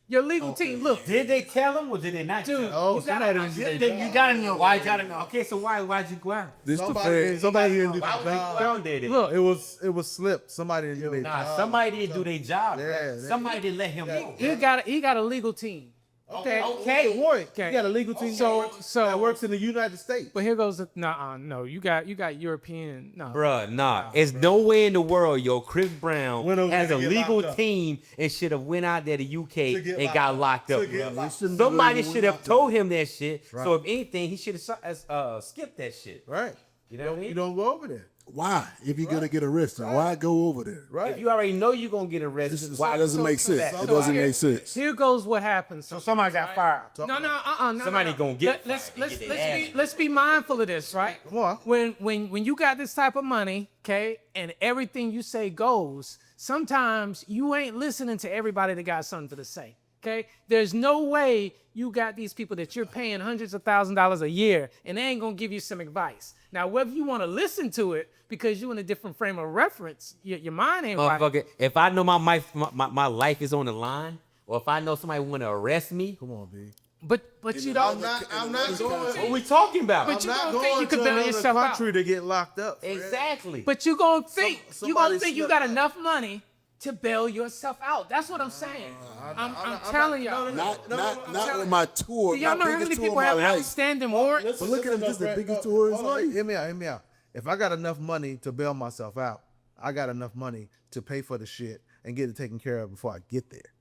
Your legal team, look. Did they tell him or did they not tell Dude, him? Oh, you gotta, You gotta know. Why you gotta know? Okay, so why'd you go out? This the somebody fans. didn't do the Why job. did it? look, It was slipped. Somebody didn't do their Nah, job. somebody didn't do their job. Yeah, Somebody didn't let him know. he got a legal team. Okay. Okay, warrant. Okay. You got a legal team So that works in the United States. But here goes the no, you got European no. Bruh, nah. It's nowhere in the world, yo. Chris Brown Went over has there a to get legal locked up. team and should have went out there to UK get and locked got up. locked up. To get bruh. locked up. Somebody Shouldn't should have have told him that shit. Right. So if anything, he should have skipped that shit. Right. You know what I mean? You don't go over there. Why? If you're gonna get arrested, why go over there? Right. If you already know you're gonna get arrested, It why doesn't make sense. It doesn't make sense. Here goes what happens. So somebody got fired. No. Somebody gonna get Let's fired and get their ass let's be mindful of this, right? Come on. When you got this type of money, okay, and everything you say goes, sometimes you ain't listening to everybody that got something to say. Okay? There's no way you got these people that you're paying hundreds of $1,000s a year and they ain't gonna give you some advice. Now, whether you want to listen to it because you're in a different frame of reference, your mind ain't right. Motherfucker, if I know my life is on the line, or if I know somebody want to arrest me, Come on, B. But you don't. I'm not going. what we talking about? But you I'm not don't think going you could to bail another yourself out. country to get locked up. Exactly. But you gonna think somebody you got enough money to bail yourself out. That's what I'm saying. I'm telling y'all. Not with my tour. Do y'all my know how biggest many tour people of have my life. outstanding warrants? But look at him, this is the biggest tour of his Hold on, life. hear me out. If I got enough money to bail myself out, I got enough money to pay for the shit and get it taken care of before I get there.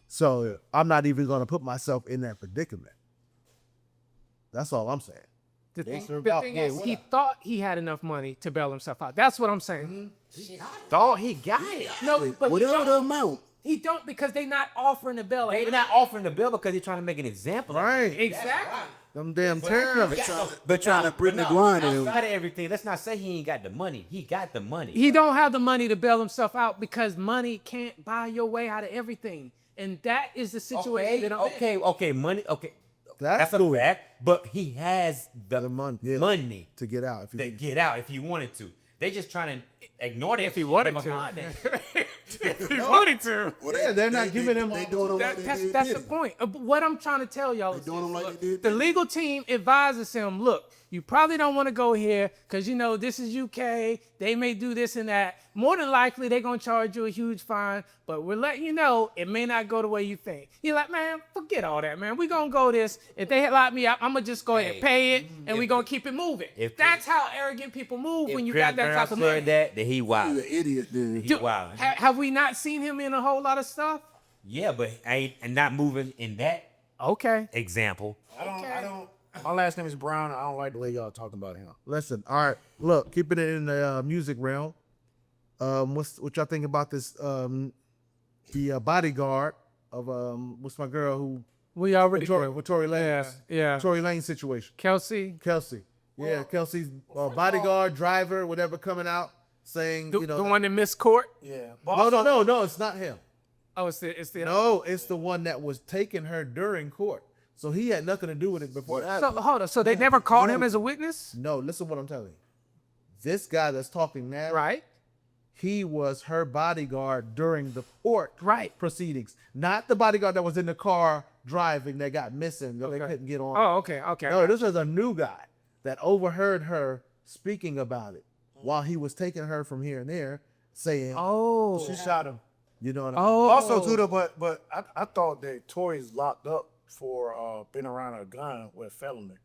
So I'm not even gonna put myself in that predicament. That's all I'm saying. The thing is, he thought he had enough money to bail himself out. That's what I'm saying. Thought he got it. No, but Whatever the amount. he don't because they not offering the bail. They're not offering the bill because they're trying to make an example. Right. Exactly. Them damn terrorists. They're trying to bring the grind in. Outside of everything, let's not say he ain't got the money. He got the money. He don't have the money to bail himself out because money can't buy your way out of everything. And that is the situation. Okay, money. Okay, that's cool. a fact. But he has the money money to get out. to get out if he wanted to. They just trying to ignore that. If he wanted to. If he wanted to. They're not giving him. They doing them like they did. That's the point. What I'm trying to tell y'all is doing them like they did. the legal team advises him, look, you probably don't want to go here because, you know, this is UK. They may do this and that. More than likely, they're going to charge you a huge fine, but we're letting you know it may not go the way you think. You're like, man, forget all that, man. We're going to go this. If they lock me up, I'm going to just go ahead and pay it, and we're going to keep it moving. That's how arrogant people move when you got that type of money. that, then he wild. You're an idiot, then. He wild. Have we not seen him in a whole lot of stuff? Yeah, but and not moving in that Okay. example. I don't. My last name is Brown. I don't like the way y'all talking about him. Listen, all right. Look, keeping it in the music realm. What y'all think about this? The bodyguard of what's my girl who We already. with Tory Lane? Yeah. Tory Lane situation. Kelsey. Yeah, Kelsey's bodyguard, driver, whatever, coming out saying, The one that missed court? Yeah. No, it's not him. Oh, it's the No, it's the one that was taking her during court. So he had nothing to do with it before that. So hold on. So they never called him as a witness? No, listen what I'm telling you. This guy that's talking now, Right. he was her bodyguard during the court Right. proceedings. Not the bodyguard that was in the car driving that got missing. They couldn't get on. Oh, okay. Okay. No, this was a new guy that overheard her speaking about it while he was taking her from here and there, saying, Oh. She shot him. you know what I mean? Oh. Also, too, though, but I thought that Tory's locked up for being around a gun with felony.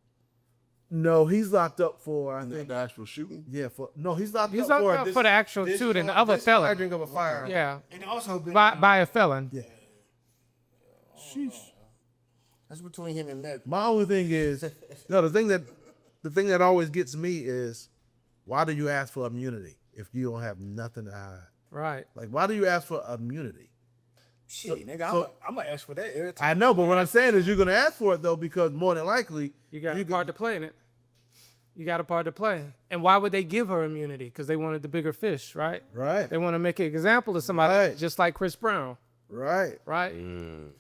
No, he's locked up for, I think, The actual shooting. he's locked He's up locked up for the actual shooting, the other felon. Firing of a firearm. Yeah. And also, By a felon. Yeah. sheesh. That's between him and that. My only thing is, the thing that always gets me is, why do you ask for immunity if you don't have nothing to hide? Right. Like, why do you ask for immunity? Shit, nigga, I'm gonna ask for that every time. I know, but what I'm saying is you're going to ask for it, though, because more than likely, You got a part to play in it. You got a part to play. And why would they give her immunity? Because they wanted the bigger fish, right? Right. They want to make an example of somebody Right. just like Chris Brown. Right. Right?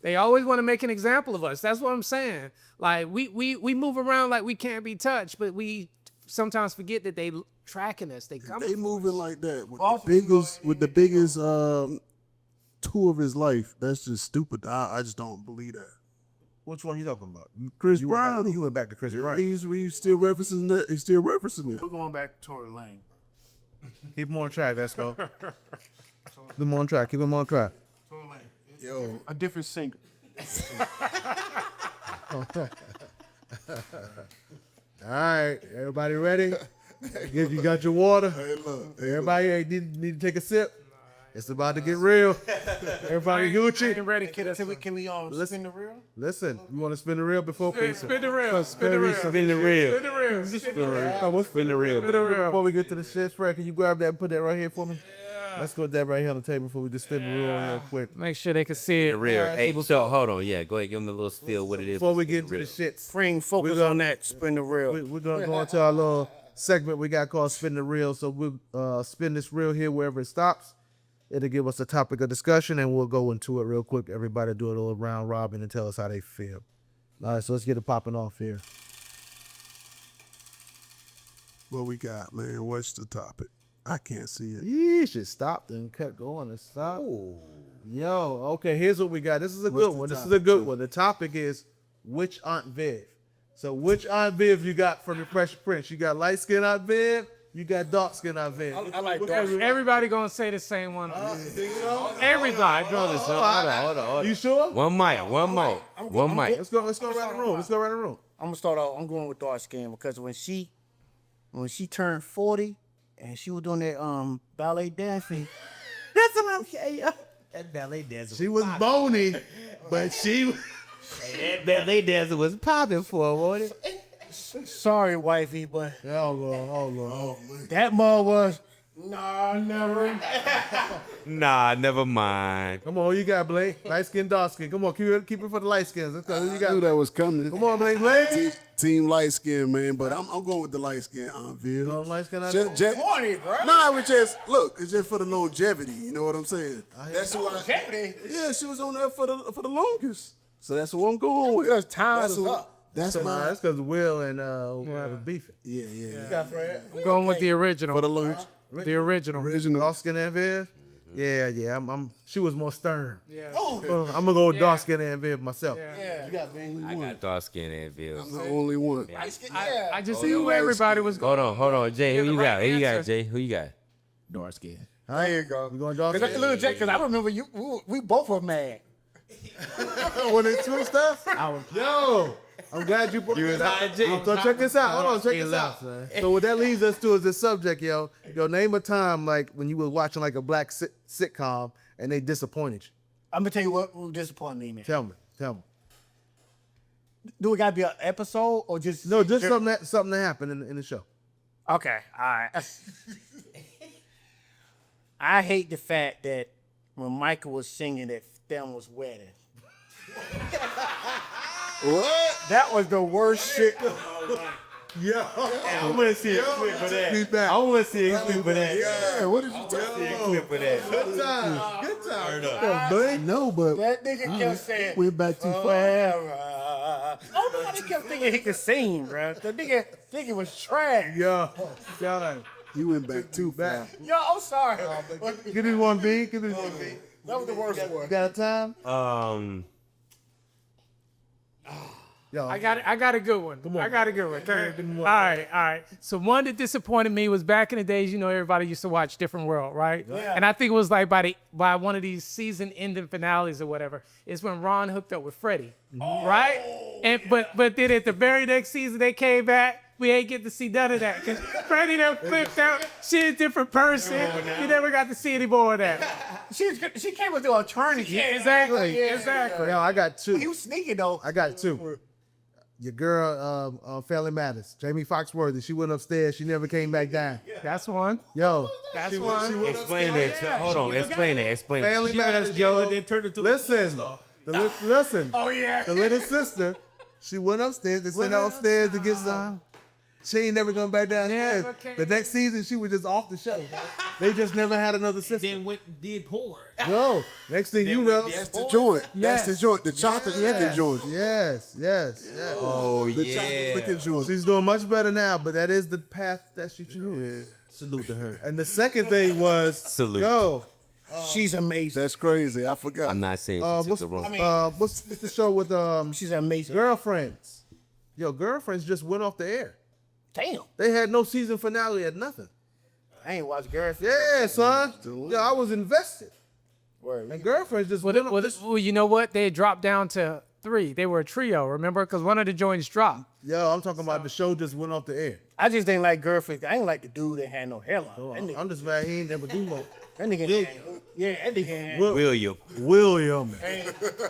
They always want to make an example of us. That's what I'm saying. Like we move around like we can't be touched, but we sometimes forget that they tracking us. They come. They moving like that with the biggest tour of his life. That's just stupid. I just don't believe that. Which one you talking about? Chris You Brown. went back to Chris Brown. He's still referencing that. He's still referencing it. We're going back to Tory Lane. Keep him on track, let's go. Keep him on track. Keep him on track. Tory Lane. Yo, A different singer. All right, everybody ready? You got your water? hey, look. Everybody need to take a sip. It's about to get real. Everybody Gucci. Get ready, kid. Can we spin the reel? Listen, you want to spin the reel before we Spin the reel. Spin the reel. Spin the reel. Spin the reel. Spin the reel. Come on, Spin the reel. Spin the reel. before we get to the shit, Fred, can you grab that and put that right here for me? Let's go with that right here on the table before we just spin the reel real quick. Make sure they can see it. Real. Hey, so hold on. Yeah, go ahead. Give them a little spiel what it is. Before we get into the shits, Bring focus on that. Spin the reel. we're gonna go into our little segment we got called Spin the Reel. So we'll spin this reel here wherever it stops. It'll give us a topic of discussion and we'll go into it real quick. Everybody do a little round robin and tell us how they feel. All right, so let's get it popping off here. What we got, man? What's the topic? I can't see it. Yeesh, it stopped and kept going and stopped. Yo, okay, here's what we got. This is a good one. This is a good one. The topic is which Aunt Viv. So which Aunt Viv you got from the Fresh Prince? You got light skin Aunt Viv, you got dark skin Aunt Viv. I like that. Everybody gonna say the same one. Everybody. Hold on. You sure? One mic. One mic. Let's go around the room. Let's go around the room. I'm gonna start out. I'm going with dark skin because when she turned 40, and she was doing that ballet dancing. That's what I'm saying. That ballet dancer. She was bony, but she. That ballet dancer was popping for her, wasn't it? Sorry, wifey, but Oh Lord. that mug was. Nah, never. Nah, never mind. Come on, who you got, Blake? Light skin, dark skin. Come on, keep it for the light skins. Let's go. Who you I got? knew that was coming. Come on, Blake. Team light skin, man. But I'm going with the light skin, Ville. Light skin. Corny, bro. Nah, it's just for the longevity. You know what I'm saying? That's what. Yeah, she was on there for the longest. So that's what I'm going with. Because time That's is what. up. That's my. That's because Will and was beefing. Yeah. I'm going with the original. For the lunch. The original. Dark skin and Viv. Yeah. I'm. She was more stern. Yeah. I'm gonna go with dark skin and Viv myself. You got the only I one. got dark skin and Bill. I'm the only one. I just see who everybody was going. Hold on, Jay. Who the you right got? Who you got, answer. Jay? Who you got? Dark skin. There you go. We going dark Cause skin. little Jack, because I remember you. We both were mad. When they two stuff. Yo, I'm glad you brought this up. So check this out. Hold on, check this out. So what that leads us to is this subject, yo. Name a time like when you were watching like a black sitcom and they disappointed you. I'm gonna tell you what disappointed me, man. Tell me. Do it gotta be an episode or just No, just something that happened in the show. Okay, all right. I hate the fact that when Michael was singing at Thelma's wedding, What? that was the worst shit. Yeah. I want to see a clip for that. He's back. I want to see a clip for that. Yeah, what did you talk See a clip for that. Good time. about? No, but That nigga kept saying, went back too far. forever. I don't know why they kept thinking he could sing, bro. The nigga thinking was trash. Yeah. He went back too far. Yo, I'm sorry. Give me one B. Give me one B. That was the worst one. Got a time? Yo. I got a good one. I got a good one. All right. So one that disappointed me was back in the days, everybody used to watch Different World, right? Yeah. And I think it was like by one of these season ending finales or whatever, is when Ron hooked up with Freddie, right? And but then at the very next season they came back, we ain't get to see none of that because Freddie done flipped out. She a different person. You never got to see any more of that. She came with the alternative. Yeah, exactly. Yeah. Exactly. Yo, I got two. He was sneaky though. I got two. Your girl, Family Matters, Jamie Foxworthy. She went upstairs. She never came back down. That's one. Yo, That's one. Explain that. Hold on. Explain that. Explain it. Family Matters, yo. Then turned into Listen, listen. Oh yeah. The little sister, she went upstairs. They sent her upstairs to get some. She ain't never come back downstairs. Never came The next season, she was just off the show. They just never had another sister. then went and did porn. Yo, next thing you know, That's the joint. That's the joint. The chocolate licking joint. yes. Oh The chocolate licking joint. She's doing much better now, but that is the path that she chose. Salute to her. And the second thing was, Salute. yo, She's amazing. That's crazy. I forgot. I'm not saying she took the wrong. what's the show with She's amazing. Girlfriends? Yo, Girlfriends just went off the air. Damn. They had no season finale at nothing. I ain't watched Gareth. Yeah, son. Yo, I was invested. Word. And Girlfriends just went off. Well, you know what? They dropped down to 3. They were a trio, remember? Because one of the joints dropped. Yo, I'm talking about the show just went off the air. I just didn't like girlfriend. I ain't like the dude that had no hairline. That nigga, I'm just glad he ain't never do no. that nigga that nigga had, William. William. that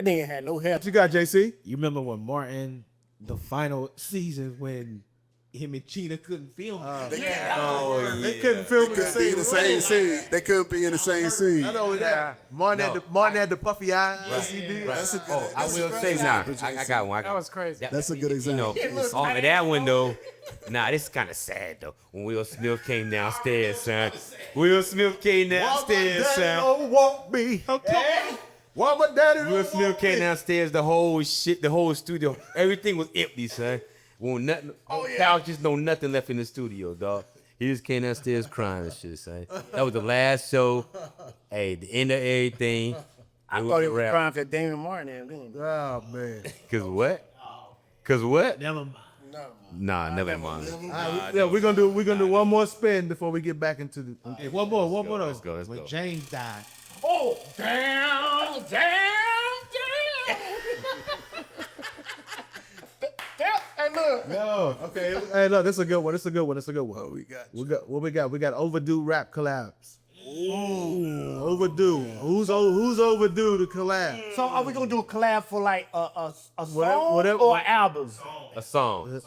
nigga had no hair. What you got, JC? You remember when Martin, the final season, when him and Cheetah couldn't film? They couldn't film Couldn't be in the same scene. They couldn't be in the same scene. I know that. Martin had the puffy eyes. He did. That's a good. I will say now. I got one. That was crazy. That's a good example. Off of that one though. Nah, this is kind of sad though. When Will Smith came downstairs, son. Will Smith came downstairs, son. Don't want me. Okay. Why my daddy Will don't Smith want came me? downstairs. The whole studio, everything was empty, son. Won't nothing. Couches, no nothing left in the studio, dog. He just came downstairs crying and shit, son. That was the last show. Hey, the end of everything. I thought he was crying for Damon Martin. Oh, man. Cause what? Cause what? Never mind. Nah, never mind. Yeah, we're gonna do one more spin before we get back into the. Hey, one more though. Let's go. When James died. Oh, damn. Hey, look, No, okay. Hey, look, this is a good one. This is a good one. This is a good one. What we got? What we got? We got overdue rap collabs. Ooh, overdue. Who's overdue to collab? So are we gonna do a collab for like a song Whatever- or an album? A song.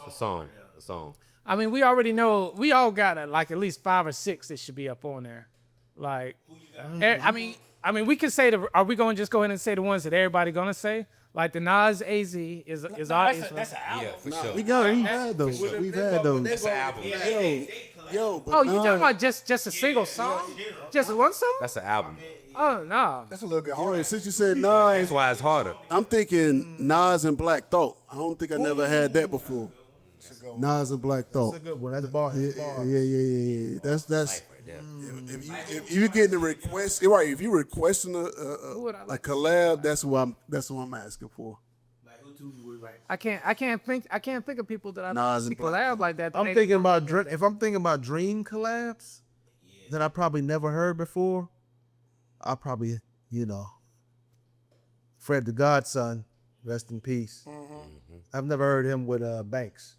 I mean, we already know we all got like at least 5 or 6 that should be up on there. Like, I mean, we can say are we going to just go ahead and say the ones that everybody gonna say? Like the Nas AZ is our. That's an album. Yeah, for sure. We've had those. We've had those. That's an album. Yo, but Oh, you talking about just a single song? Just one song? That's an album. Oh no. That's a little bit Yo, hard. since you said That's Nas, why it's harder. I'm thinking Nas and Black Thought. I don't think I never had that before. Nas and Black Thought. That's a good one. That's a bar. Yeah. That's. If you get the request, right? If you're requesting a collab, that's what I'm asking for. I can't think of people that I Nas and collab like that. I'm thinking about if I'm thinking about dream collabs that I probably never heard before. I'll probably, Fred the Godson, rest in peace. I've never heard him with Banks.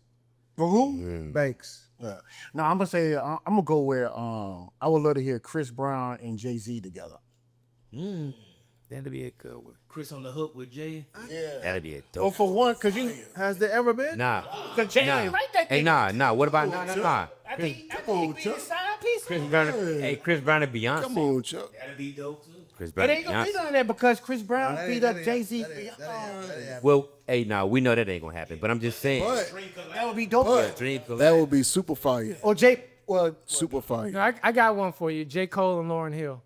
For who? Banks. No, I'm gonna say I'm gonna go where I would love to hear Chris Brown and Jay-Z together. That'd be a good one. Chris on the hook with Jay. That'd be a Well, dope. for one, cause you, Has there ever been? Nah. cause Jay Nah. ain't like that. Hey, nah. What about nah? I think he be a side piece. Chris Brown. Hey, Chris Brown and Beyonce. Come on, Chuck. That'd be dope too. Chris It Brown ain't and gonna be Beyonce. none of that because Chris Brown beat up Jay-Z. Well, hey, nah, we know that ain't gonna happen. But I'm just saying. But That would be dope. But- Dream that collab. would be super fire. Or Super fire. No, I got one for you. J. Cole and Lauryn Hill.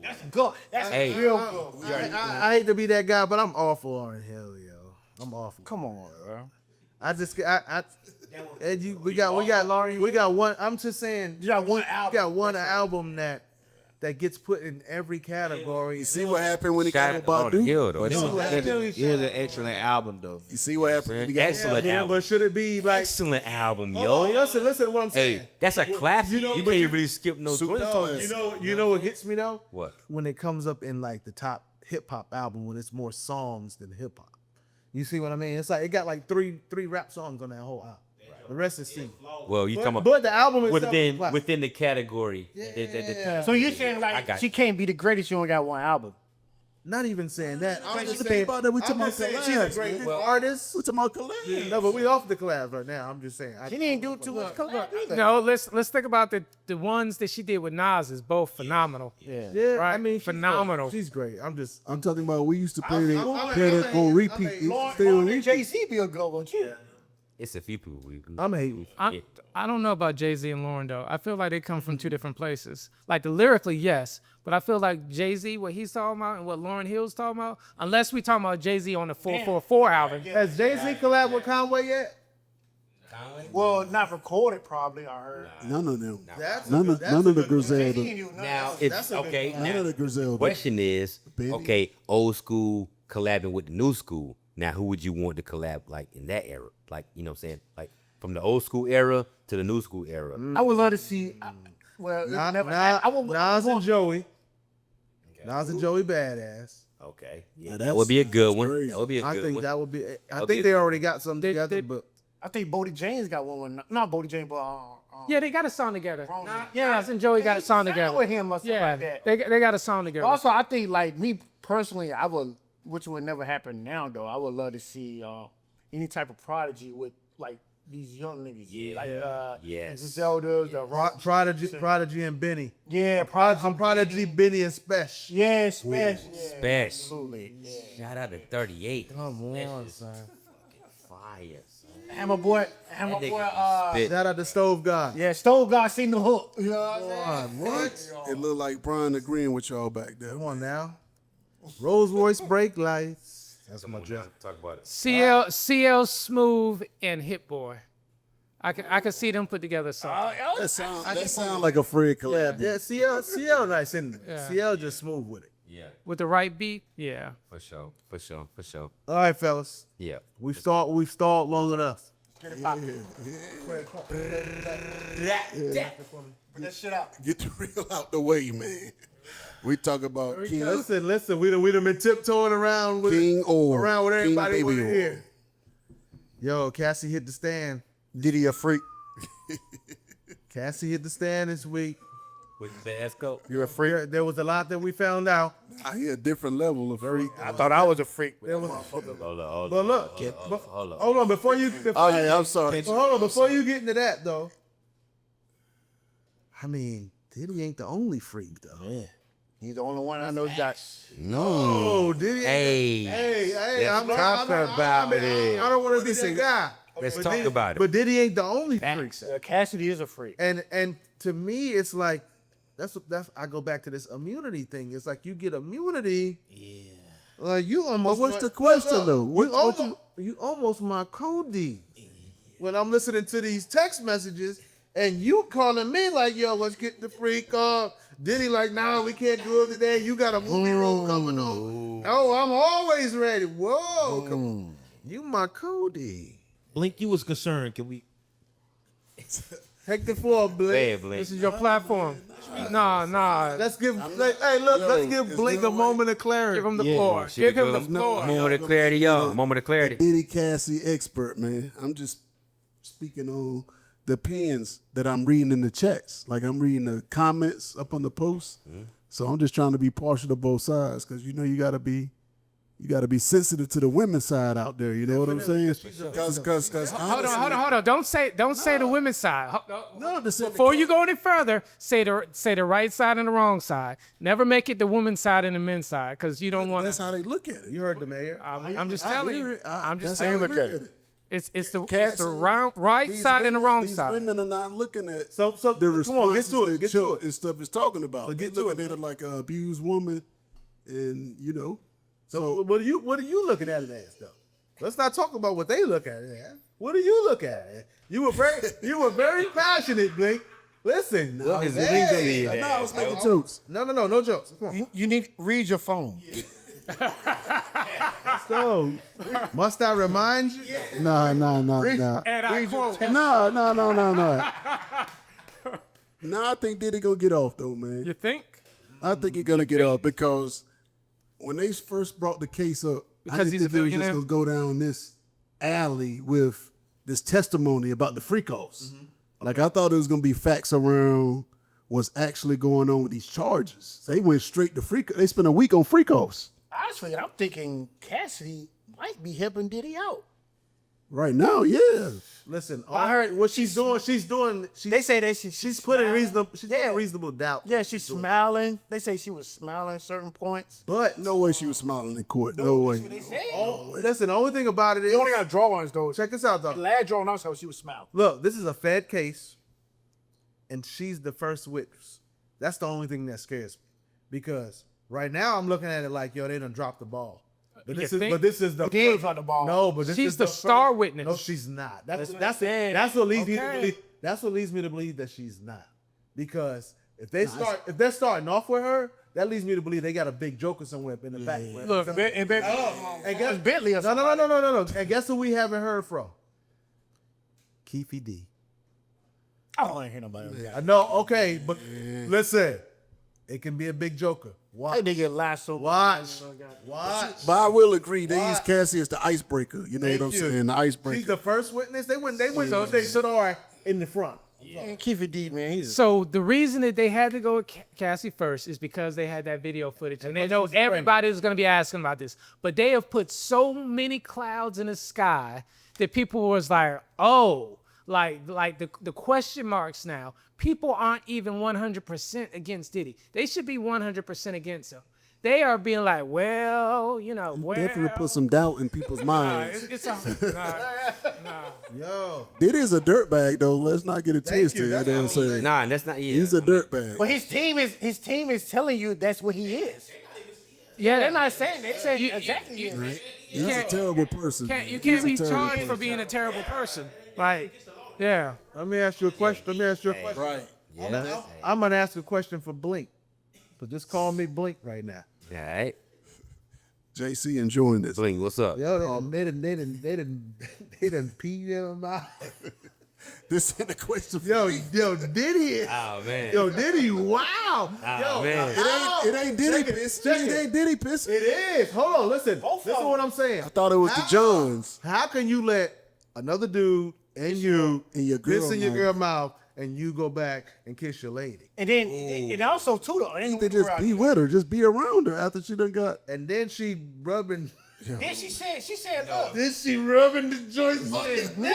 that's good. That's Hey. real good. I hate to be that guy, but I'm awful Lauryn Hill, yo. I'm awful. Come on, bro. We got Lauryn. We got one. I'm just saying. You got one We album. got one album that gets put in every category. You see what happened when he got Shout out to Badu? Hill though. It was an excellent album though. You see what happened when he got Excellent Yeah, album. but should it be like? Excellent album, Oh, yo. listen to what I'm saying. Hey, that's a classic. You but can't really skip no Super 20 Dog. songs. You know what hits me though? What? When it comes up in like the top hip hop album, when it's more songs than hip hop. You see what I mean? It's like it got like three rap songs on that whole album. The rest is singing. Well, you talking about But the album itself is classic. within the category. So you're saying I like got she can't be the greatest. You only got one album. Not even saying that. I'm just Think saying. about that. We talking I'm about just saying she's a collabs. great man. artist. We talking about collabs. No, but we off the collabs right now. I'm just saying. She didn't do too much collab either. No, let's think about the ones that she did with Nas is both phenomenal. Yeah. Yeah, I Right, mean, she's phenomenal. Great. She's great. I'm talking about we used to play that on repeat. It used to stay on Lauren and repeat. Jay-Z be a good one too. It's a few people. I'm hating. I don't know about Jay-Z and Lauren though. I feel like they come from two different places. Like the lyrically, yes, but I feel like Jay-Z, what he's talking about and what Lauryn Hill's talking about, unless we talking about Jay-Z on the 444 album. Has Jay-Z collabed with Conway yet? Well, not recorded probably. I heard. None of them. That's None of the Griselda. Now it's okay. None of the Griselda. Question is, Baby. okay, old school collabing with the new school. Now, who would you want to collab like in that era? Like, you know what I'm saying? Like from the old school era to the new school era. I would love to see. Well, I would. Nas and Joey. Nas and Joey badass. Okay. Now Yeah, that's- that would be a good one. crazy. That would be a I good think one. that would be. I That'd think be- they already got something They- together, they- but I think Bodie James got one. Not Bodie James, but Yeah, they got a song together. yeah, Nas and Joey got a song with together. him or something Yeah, like that. they got a song together. Also, I think like me personally, I would, which would never happen now though. I would love to see any type of prodigy with like these young niggas. Yeah. Like Yes. the Zeldas, the rock. Prodigy and Benny. Yeah, Prodigy. Prodigy, Benny, and Spesh. Yeah, Smash. Spesh. Absolutely. Yeah. Shout out to 38. Come on, Spesh is son. fire, son. Hammer Boy. That nigga Yeah, Shout out to Stove God. Stove God seen the hook. You know what I'm saying? What? It looked like Brian agreeing with y'all back there. Come on now. Rolls Royce brake lights. That's my job. Talk about it. CL Smooth and Hit Boy. I can see them put together something. That sound like a Fred collab. Yeah, CL nice and CL just smooth with it. Yeah, With the right beat, yeah. for sure. All right, fellas. Yeah. We've stalled long enough. Put that shit out. Get the real out the way, man. We talk about King, Listen. We done been tiptoeing around with King or around with King everybody Baby with or. here. Yo, Cassie hit the stand. Diddy a freak? Cassie hit the stand this week. With the Esco. You're a freak? There was a lot that we found out. I hear a different level of freak. I thought I was a freak. There was, Hold on. but look, Hold on. hold on before you. Oh yeah, I'm sorry. Hold on before you get into that though. I mean, Diddy ain't the only freak though. Yeah. He's the only one I know got. Oh, Diddy. Hey, I'm talk about it. I don't want to be that guy. Let's But talk Diddy- about it. But Diddy ain't the only freak. Cassidy is a freak. And to me, it's like that's I go back to this immunity thing. It's like you get immunity. Yeah. Like you almost. But what's like- the question, though? You almost my Cody. When I'm listening to these text messages and you calling me like, yo, let's get the freak off. Diddy like, nah, we can't do it today. You got a movie role coming on. Oh, I'm always ready. Whoa, come on. You my Cody. Blink, you was concerned. Can we? Take the floor, Blink. Hey, Blink. This is your platform. Nah. Let's give let's give Blink a moment of clarity. Give him the floor. Give him the floor. Moment of clarity, yo. Moment of clarity. Diddy Cassie expert, man. I'm just speaking on the opinions that I'm reading in the chats. Like I'm reading the comments up on the posts. So I'm just trying to be partial to both sides because you know you gotta be sensitive to the women's side out there. You know what I'm saying? Because Hold on. Don't say the women's side. No, Before you go any further, say the right side and the wrong side. Never make it the women's side and the men's side because you don't want that's to. how they look at it. You heard the mayor. I'm just telling you. I'm just That's how saying. they look at it. It's the right side and the wrong These side. women are not looking at So the come on, get to it. responses Get that to it. and stuff is talking about. Get They're to looking at it like an abused woman, and you know. So what are you looking at it as though? Let's not talk about what they look at it as. What do you look at it? You were very passionate, Blink. Listen. Look, it's hey. legally. I was making jokes. No jokes. Come on. You need to read your phone. So, must I remind you? No. And I quote. No. No, I think Diddy gonna get off though, man. You think? I think he's gonna get off because when they first brought the case up, I Because didn't he's a think they was just billionaire? gonna go down this alley with this testimony about the freak-offs. Like I thought it was gonna be facts around what's actually going on with these charges. They went straight to freak. They spent a week on freak-offs. Honestly, I'm thinking Cassidy might be helping Diddy out. Right now, yeah. Listen, I heard what she's doing. They say that She's putting reasonable doubt. Yeah, she's smiling. They say she was smiling at certain points. But No way she was smiling in court. No way. listen, the only thing about it is, They only got drawings though. check this out The though. last drawing I saw, she was smiling. Look, this is a Fed case, and she's the first witness. That's the only thing that scares me, because right now I'm looking at it like, yo, they done dropped the ball. But You this think? is the He ain't dropped the ball. No, but this She's is the star witness. No, she's not. That's what I'm saying. that's what leads me to Okay. believe. That's what leads me to believe that she's not, because if they're starting off with her, that leads me to believe they got a big joker somewhere in the back. Look, And guess, Bentley or no. And guess who we haven't heard from? Keefy D. I don't want to hear nobody else. I know, okay, but listen, it can be a big joker. Watch. That nigga lied so Watch. But I will agree, they use Cassie as the icebreaker. You know what I'm saying? The icebreaker. She's the first witness. They went they stood all right in the front. And Keith D, man, he's So the reason that they had to go with Cassie first is because they had that video footage, and they know everybody is going to be asking about this. But they have put so many clouds in the sky that people was like, oh, like the question marks now. People aren't even 100% against Diddy. They should be 100% against him. They are being like, well, you know, Definitely put some doubt in people's minds. nah. Yo. Diddy is a dirtbag, though. Let's not get it twisted. You know what I'm saying? Nah, that's not. Yeah. He's a dirtbag. But his team is telling you that's what he is. Yeah, They're not saying they say You- exactly. you- Right? He's a terrible person. you He's can't a be terrible charged person. for being a terrible person. Like, yeah. Let me ask you a question. Right. I'm gonna ask a question for Blink. So just call me Blink right now. All right. JC enjoying this. Bling, what's up? Yo, they didn't pee in my mouth. This ain't a question for Yo, me. Diddy. Oh man. Yo, Diddy, wow. Oh, man. It ain't Diddy piss. It ain't Diddy piss. It is. Hold on, listen. This is what I'm saying. I thought it was the Johns. How can you let another dude and you in your girl this in your mouth. girl mouth, and you go back and kiss your lady, And then, and also too though, ain't They just be with her, just be around her after she done got. and then she rubbing. Then she said, look, Then she rubbing the joints. no,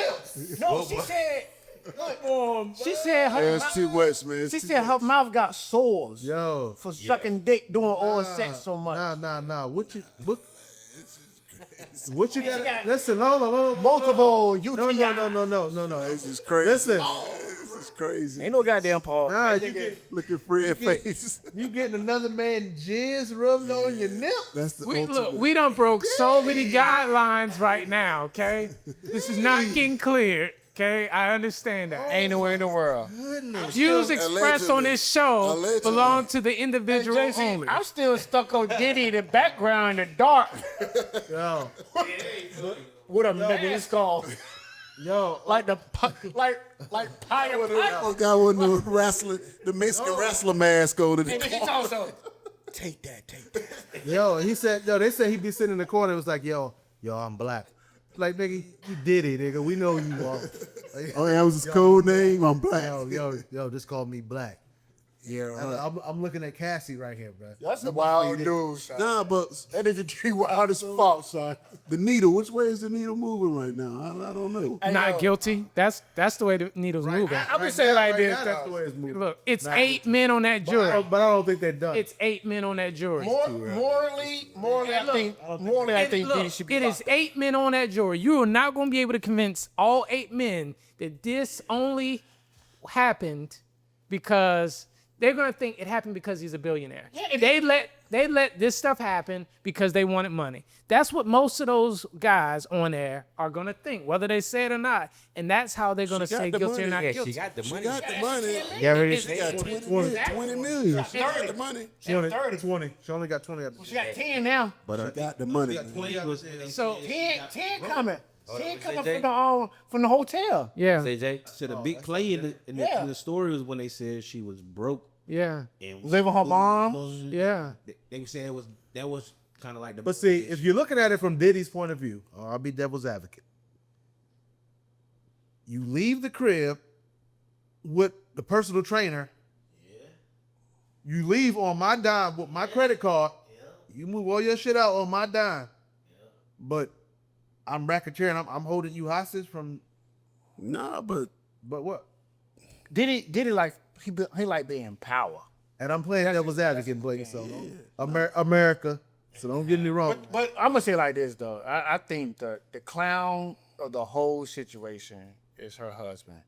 she said her It's too much, man. she said her mouth got sores Yo, for sucking dick doing oral sex so much. nah. What you got? Listen, hold on. Multiple UTI. No. This is crazy. Listen, This is crazy. Ain't no goddamn Paul. nah, Look at Fred face. you getting another man's jizz rubbed on your nip? That's the We, ultimate. look, we done broke so many guidelines right now, okay? This is not getting cleared, okay? I understand that. Ain't nowhere in the world. Views expressed on this show Allegedly. belong to the individual only. I'm still stuck on Diddy in the background in the dark. Yo, What a nigga this called. yo, Like the like Pie and Piper. Oh, guy with the wrestling, the Mexican wrestler mask on. And then he also take that. yo. He said, yo. They said he'd be sitting in the corner. It was like, yo, I'm black. Like, nigga, you did it, nigga. We know you are. Like, Oh, that was his code name. I'm black. yo, just call me black. Yeah, I'm looking at Cassie right here, bro. That's a wild dude, son. Nah, but That nigga G wild as fuck, son. the needle. Which way is the needle moving right now? I don't know. Not guilty. That's the way the needal's moving. I'm gonna say it like this. That's the way it's moving. Look, it's 8 men on that jury. But I don't think they're done. It's 8 men on that jury. Morally, I think Look, Diddy should be. it is 8 men on that jury. You are not going to be able to convince all 8 men that this only happened because they're going to think it happened because he's a billionaire. Yeah, They let this stuff happen because they wanted money. That's what most of those guys on there are going to think, whether they say it or not. And that's how they're going to She got say the guilty or money. not Yeah, guilty. she got the money. She got the money. Yeah, She got 20 million. She got the money. She only 20. She only got 20. She got 10 now. She got the money. So, 10 coming. 10 coming Say from the hotel. yeah, CJ. So the big play in the story was when they said she was broke yeah, and Living her mom. yeah. They were saying that was kind of like the. But see, if you're looking at it from Diddy's point of view, I'll be devil's advocate. You leave the crib with the personal trainer. You leave on my dime with my credit card. You move all your shit out on my dime. But I'm racketeering. I'm holding you hostage from. Nah, but what? Diddy like he like being in power. And I'm playing devil's advocate, Blake. So America. So don't get me wrong. But I'm gonna say it like this though. I think the clown of the whole situation is her husband.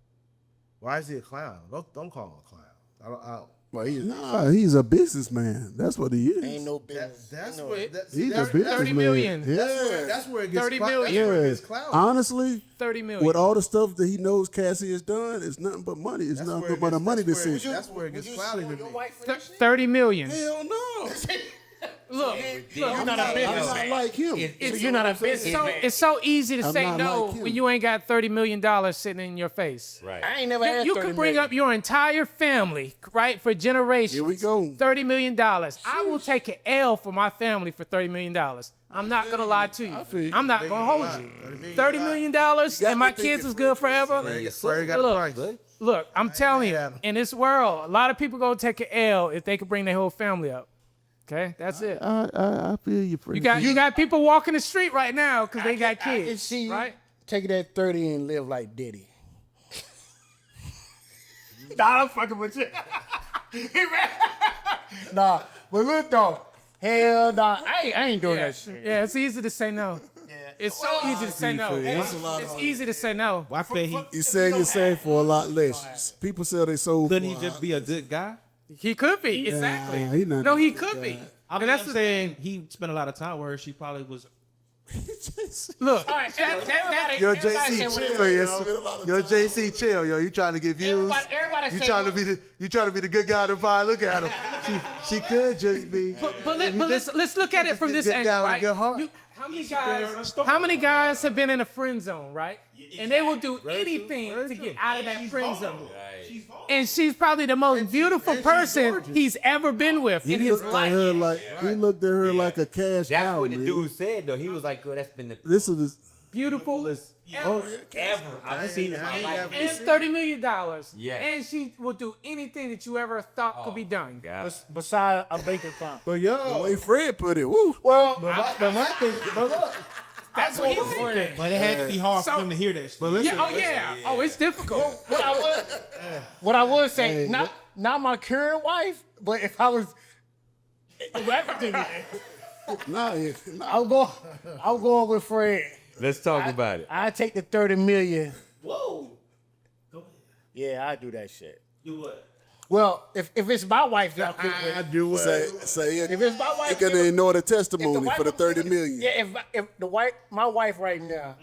Why is he a clown? Don't call him a clown. I don't. Well, he's a businessman. That's what he is. ain't no business. That's Ain't no- where He's a 30 businessman. million. Yeah. that's where it gets 30 clout. million. That's where it Yeah. gets clout. Honestly, 30 million. with all the stuff that he knows Cassie has done, it's nothing but money. It's That's nothing where it but a gets- money that's where it- decision. That's where it gets cloudy to me. 30 million. Hell no. Look, You're not a I'm business not man. like him. You're not a business man. it's so easy to I'm say not no like him. when you ain't got $30 million sitting in your face. Right. I ain't never had You 30 could bring million. up your entire family, right, for generations. Here we go. $30 million. I will take an L for my family for $30 million. I'm not going to lie to you. feel you. I'm not going to hold you. $30 million and my kids is good forever. Where got the price. Look, I'm telling you, Adam. in this world, a lot of people going to take an L if they could bring their whole family up. Okay, that's it. I feel you, friend. You got people walking the street right now because they got I can kids, see you right? taking that 30 and live like Diddy. Nah, I'm fucking with you. Nah, but look though, hell nah, I ain't doing that shit. Yeah, it's easy to say no. It's so easy to say no. It's easy to say no. Why can't he? You selling your same for a lot less. People sell their soul Couldn't for he just be a good guy? He could be, exactly. he not No, he a could good be. guy. I'm that's just the saying he spent a lot of time with her. She probably was. Look, Yo, JC, chill, yo, JC, chill, yo. You trying to get views? Everybody You say trying to be the good guy to find? Look at him. She could just be. but let's look at it from this Get angle, down with right? your heart. How many guys have been in a friend zone, right? And they will do anything to get out of that friend zone. And she's probably the most beautiful person he's ever been with in his life. He looked at her like a cash That's cow, what the man. dude said though. He was like, "Girl, that's been the." This is beautiful, Ever. I've seen it. and $30 million. Yeah. And she will do anything that you ever thought could be done. Besides a bank account. But The yo, way Fred put it, woo. Well, but my thing, but look, That's what he's saying. But it had to be hard for them to hear that shit. but listen, Oh, it's difficult. what I would say, not my current wife, but if I was, I'll go with Fred. Let's talk about it. I take the 30 million. Whoa. Yeah, I do that shit. Do what? Well, if it's my wife, that I do what? Say it. if it's my wife, You're gonna ignore the if the testimony wife for the was- 30 million. Yeah, if my wife right now,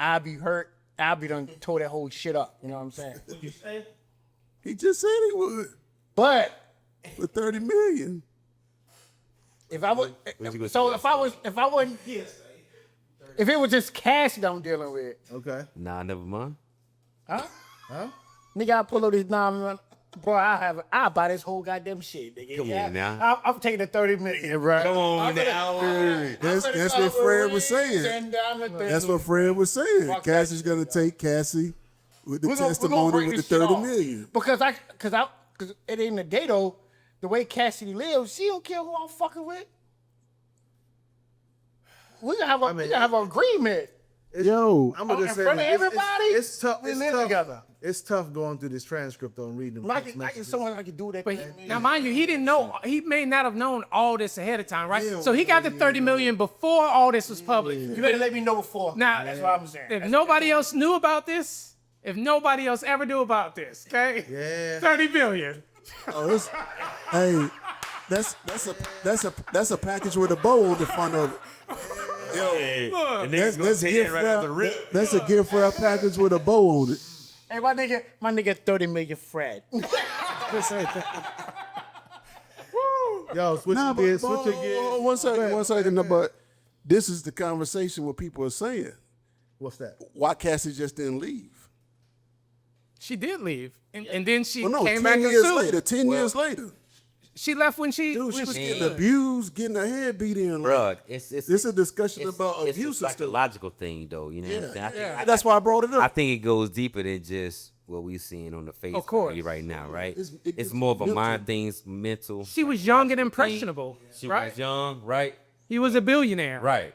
I'd be hurt. I'll be done tore that whole shit up. You know what I'm saying? What you say? He just said he would But for 30 million. if I would, What you gonna so say? if I wasn't, if it was just cash that I'm dealing with, Okay. Nah, never mind. nigga, I pull up this 911. Bro, I'll buy this whole goddamn shit, nigga. Come on now. I'm taking the 30 million, bro. Come on now. That's what Fred was saying. That's what Fred was saying. Fuck Cassie's that gonna take Cassie with the We're gonna testimony break with the this shit 30 off. million. Because at the end of the day though, the way Cassidy lives, she don't care who I'm fucking with. We gotta have we gotta have an agreement. Yo, I'm gonna in just say front of this. everybody, It's tough. we It's live tough. together. It's tough going through this transcript though and reading them. Like text I can messages. someone I can do that. But thing. now, mind you, he didn't know. He may not have known all this ahead of time, right? So he got the 30 million before all this was public. You better let me know before. Now, That's what I'm saying. if nobody else knew about this, if nobody else ever knew about this, okay? Yeah. 30 billion. oh, it's, hey, that's a package with a bow on the front of it. And That's a gift wrap package with a bow on it. Hey, my nigga 30 million Fred. Yo, switch Nah, gears. but, Switch gears. one second. No, but this is the conversation what people are saying. What's that? Why Cassie just didn't leave? She did leave. And then she Well, no, came 10 back and years sued. later. 10 years later. She left when she Dude, she was was getting abused, getting her head beat in. Bruh, it's This is a discussion it's, about it's abuse a and stuff. psychological thing, though. You know what I'm saying? That's why I brought it I up. think it goes deeper than just what we're seeing on the face Of course. value right now, right? It It's gets more of a mental. mind things, mental. She was young and impressionable, She right? was young, right? He was a billionaire. Right.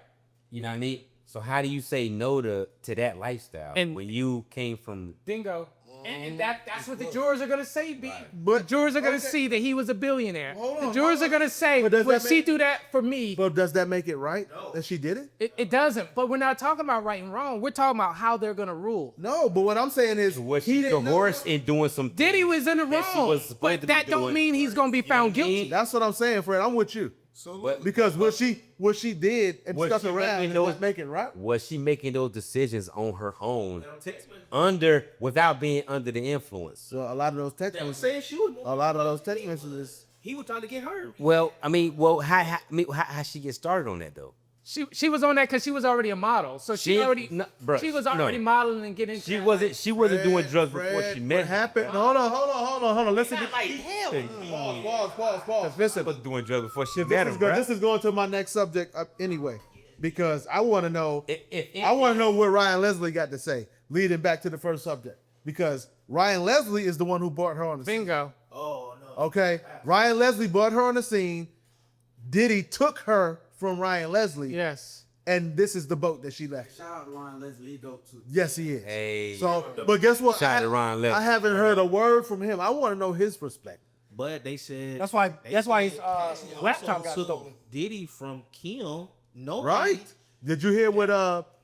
You know what I mean? So how do you say no to that lifestyle And- when you came from Bingo. And that's what the jurors are gonna say, B. But the jurors are gonna see that he was a billionaire. The jurors are gonna say, But does would that she make- do that for me? But does that make it right that she did it? It doesn't. But we're not talking about right and wrong. We're talking about how they're gonna rule. No, but what I'm saying is was he she didn't know. divorced and doing some Diddy was in the that she wrong. was supposed But to be that don't doing. mean he's gonna be found guilty. That's what I'm saying, Fred. I'm with you. But Because what she did and Was stuck she around making and those- was making right. was she making those decisions on her own without being under the influence? So a lot of those text I'm messages, saying she was. a lot of those text messages. He was trying to get her. Well, how she get started on that though? She was on that because she was already a model. So she was already modeling and getting. She wasn't doing drugs before she met What happened? Hold on. Listen. Pause. Listen. was doing drugs before she met him, This is going to my next subject anyway, because I want to know. If- I want to know what Ryan Leslie got to say, leading back to the first subject, because Ryan Leslie is the one who brought her on the scene. Bingo. Oh no. Okay, Ryan Leslie brought her on the scene. Diddy took her from Ryan Leslie, Yes. and this is the boat that she left. Shout out to Ryan Leslie, dope too. Yes, he is. Hey. So, but guess what? Shout out to Ryan Leslie. I haven't heard a word from him. I want to know his perspective. But they said That's why his he laptop also got took stolen. Diddy from Kim. No, Right? Did you hear what?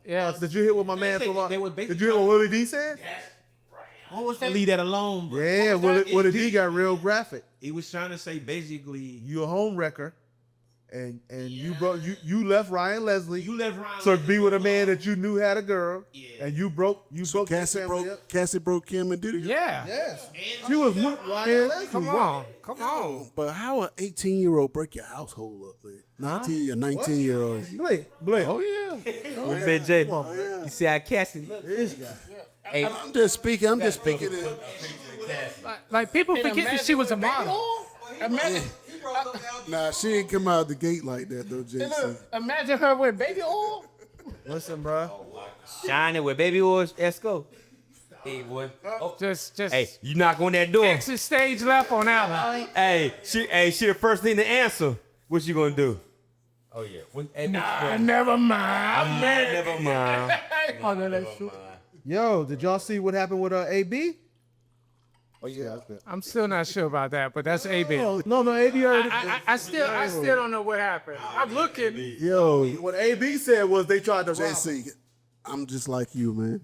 Yes. Did you hear what my man They from? they were Did basically you hear what Willie D said? What was that? leave that alone. Bro. Yeah, Willie D got real graphic. He was trying to say basically You a home wrecker, and you left Ryan Leslie. you left Ryan. So be with a man that you knew had a girl, Yeah. and you broke your Cassie family up. broke Kim and Diddy. Yeah. Yes, she was with Ryan Leslie. Come on. But how an 18-year-old break your household up? Like 19-year-old. Blake. Oh yeah. What's that, Jay? You see how Cassie look? This guy. Hey, I'm just speaking. Like people forget that she was a model. Imagine, Nah, she ain't come out the gate like that though, JC. imagine her with baby oil. Listen, bro. Shining with baby oils, Esco. Hey, boy. Oh, Just hey, you knock on that door. exit stage left on that one. Hey, she the first thing to answer. What you gonna do? Oh yeah. Never mind. Never mind. Oh, no, that's true. Yo, did y'all see what happened with AB? Oh yeah, that's good. I'm still not sure about that, but that's AB. No, AB already. I still don't know what happened. I'm looking. Yo, what AB said was they tried to rob him. JC, I'm just like you, man.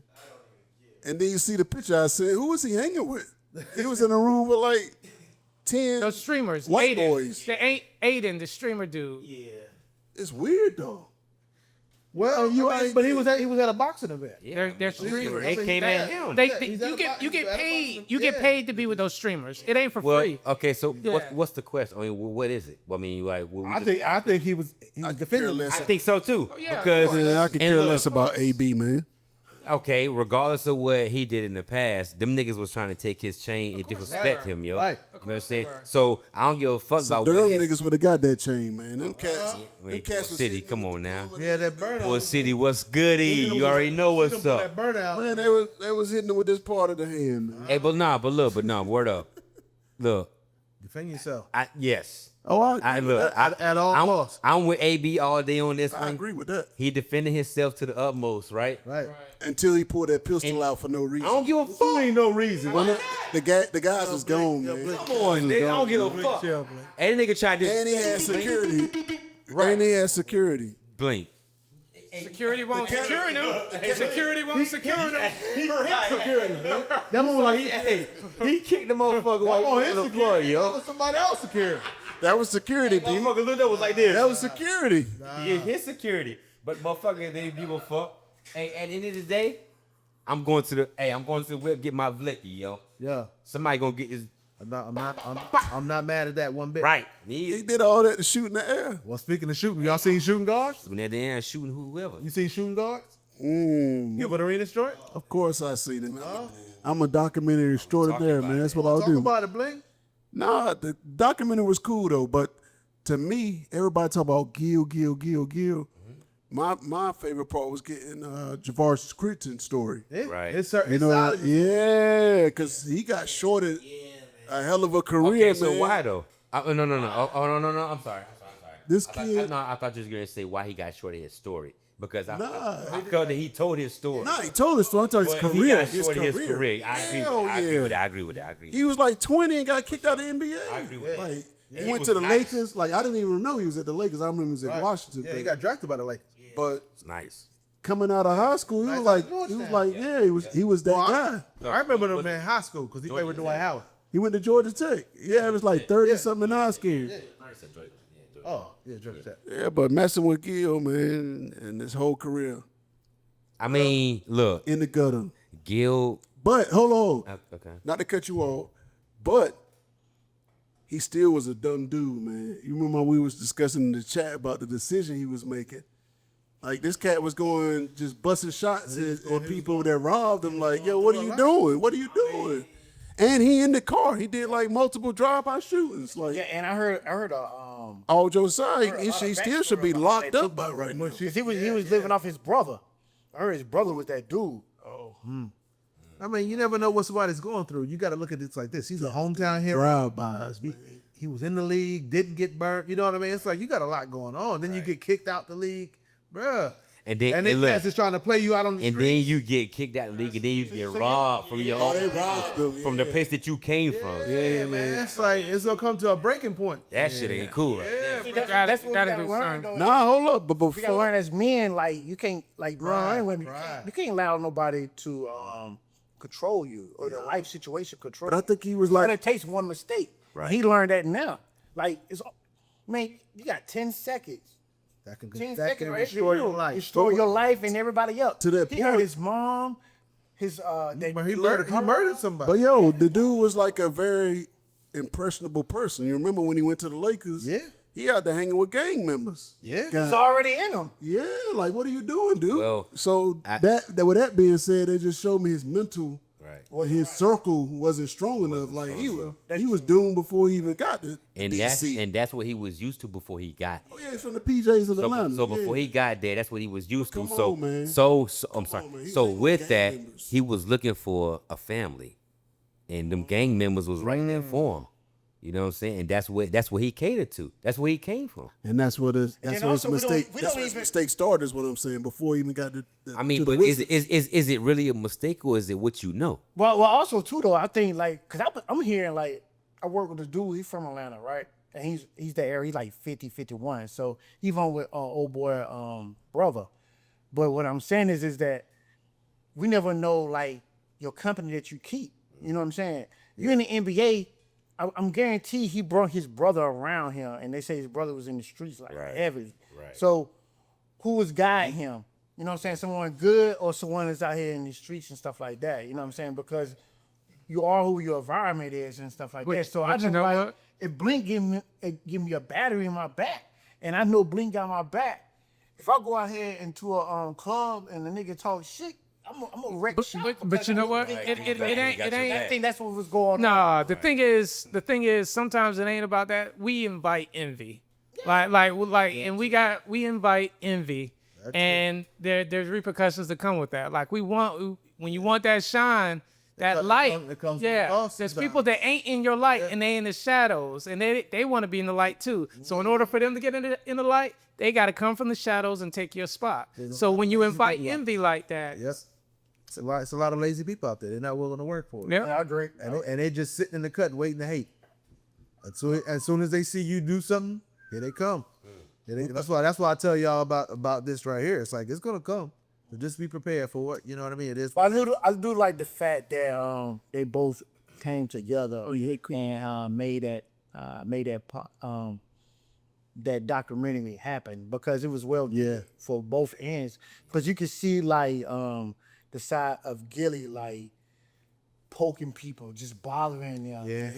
And then you see the picture I said, who was he hanging with? He was in a room with like 10 Those streamers, white Aiden. boys. The ain't Aiden, the streamer dude. It's weird though. Well, but he was at a boxing event. They're streamers. They came at him. You get paid to be with those streamers. It ain't for free. Okay, so Yeah. what's the question? I mean, what is it? I mean, like, what I think he was defending. I think so too. yeah. Because Yeah, I could care less about AB, man. okay, regardless of what he did in the past, them niggas was trying to take his chain and disrespect him, yo. Right. You know what I'm saying? So I don't give a fuck about Them what niggas would have got that chain, man. Them cats. Them cats was City. Come on now. Yeah, that burnout. Boy City, what's goody? You already know what's That up. burnout. Man, they was hitting it with this part of the hand, man. Hey, but nah, word up. Look, Defend yourself. yes. Oh, At all costs. I'm with AB all day on this I one. agree with that. He defended himself to the utmost, right? Right. Until he pulled that pistol out for no reason. I don't give a fuck. Ain't no reason. The guys was gone, man. Come on, nigga. I don't give a fuck. Chill, man. And nigga tried to And he had security. And he had security. blink. Security won't secure him. Security won't secure him. That one was like He kicked the motherfucker while on he was on the floor, yo. somebody else security. That was security, The B. motherfucker looked up was like this. That was security. Yeah, his security. But motherfucker, they didn't give a fuck. Hey, at the end of the day, I'm going to the whip, get my blicky, yo. Yeah. Somebody gonna get his I'm not mad at that one bit. right. He did all that to shoot in the air. Well, speaking of shooting, y'all seen shooting guards? When they're there shooting whoever. You seen shooting guards? Mm, Gilbert Arenas joint? of course I see them. I'm a documentary extraordinaire, man. That's what I'll Talk do. about it, Bling. Nah, the documentary was cool though, but to me, everybody talk about Gil. My favorite part was getting Javaris Critton story. Right. It's You know, yeah, because he got shorted a hell of a career, Okay, so man. why though? No. Oh, no. I'm sorry. This I kid, thought you was gonna say why he got short of his story because I Nah. felt that he told his story. nah, he told us. I'm talking his But he career. got short of his career. Hell I agree yeah. with that. I agree with that. He was like 20 and got kicked out of the NBA. I agree with that. Like, Yeah, he he went was to the nice. Lakers. Like, I didn't even know he was at the Lakers. I remember he was at Washington. Yeah, he got drafted by the Lakers. But It's nice. coming out of high school, he was like, he was that guy. I remember him in high school because he played with Dwight Howard. He went to Georgia Tech. Yeah, it was like 30 something in high school. Oh, yeah, Georgia Tech. Yeah, but messing with Gil, man, and his whole career I mean, look, in the gutter. Gil. But hold on, Okay. not to cut you off, but he still was a dumb dude, man. You remember we was discussing in the chat about the decision he was making. Like this cat was going just busting shots on people that robbed him. Like, yo, what are you doing? What are you doing? And he in the car. He did like multiple drive-by shootings. Like, Yeah, and I heard all jokes aside, he still should be locked that up by right now. he was living off his brother. I heard his brother was that dude. I mean, you never know what somebody's going through. You got to look at this like this. He's a hometown hero. Drive-bys. He was in the league, didn't get burnt. You know what I mean? It's like you got a lot going on. Then you get kicked out the league, bruh. And then And then look, cats is trying to play you out on the and street. then you get kicked out of the league, and then you get robbed from your from the place that you came from. Yeah, man. It's like it's gonna come to a breaking point. That shit ain't cool. Right? That's what we gotta gotta do learn, something. though. Nah, hold up. But We gotta before, learn as men, like you can't like run women. pride. You can't allow nobody to control you or the life situation control. but I think he was But like, it takes one mistake. Right. He learned that now. Like it's, man, you got 10 seconds. That can 10 that seconds, can right? destroy your life. Destroy your life and everybody else. To that he heard point- his mom, his that But he murdered somebody. but yo, the dude was like a very impressionable person. You remember when he went to the Lakers? Yeah. He out there hanging with gang members. Yeah. It's already in him. Yeah, like what are you doing, dude? Well, so with that being said, they just showed me his mental Well, his circle wasn't strong enough. Like he was doomed before he even got to And DC. that's what he was used to before he got. Oh yeah, he's from the PJs of Atlanta. So before he got there, that's what he was used to. Come So on, man. so I'm sorry. on, man. He So was with gang that, members. he was looking for a family, and them gang members was right there for him. You know what I'm saying? And that's what he catered to. That's where he came from. And that's what his also, we don't mistake. That's even- where his mistake started. Is what I'm saying. Before he even got to. I mean, to the but Wizards. is it really a mistake or is it what you know? Well, also too though, I think like, cause I'm hearing like, I work with this dude. He's from Atlanta, right? And he's the area. He's like 50, 51. So he's on with old boy brother. But what I'm saying is that we never know like your company that you keep. You know what I'm saying? You're in the NBA. I'm guaranteed he brought his brother around him, and they say his brother was in the streets like heavy. Right. So who was guiding him? You know what I'm saying? Someone good or someone that's out here in the streets and stuff like that. You know what I'm saying? Because you are who your environment is and stuff like that. So I but you just know like what? if Blink give me a battery in my back, and I know Blink got my back. If I go out here into a club and the nigga talk shit, I'm a wreck shit. But you know what? It ain't. I think that's what was going on. Nah, the thing is, sometimes it ain't about that. We invite envy, and we invite envy, and there's repercussions that come with that. Like when you want that shine, that light, it comes with yeah. cost There's sometimes. people that ain't in your light and they in the shadows, and they want to be in the light too. So in order for them to get in the light, they got to come from the shadows and take your spot. So when you invite envy like that, Yes. It's a lot of lazy people out there. They're not willing to work for it. yeah. I agree. And they just sitting in the cut waiting to hate. As soon as they see you do something, here they come. That's why I tell y'all about this right here. It's like it's gonna come. So just be prepared for it. You know what I mean? It is. But I do like the fact that they both came together and made that documentary happen because it was for both ends. Because you could see like the side of Gilly like poking people, just bothering them. Yeah.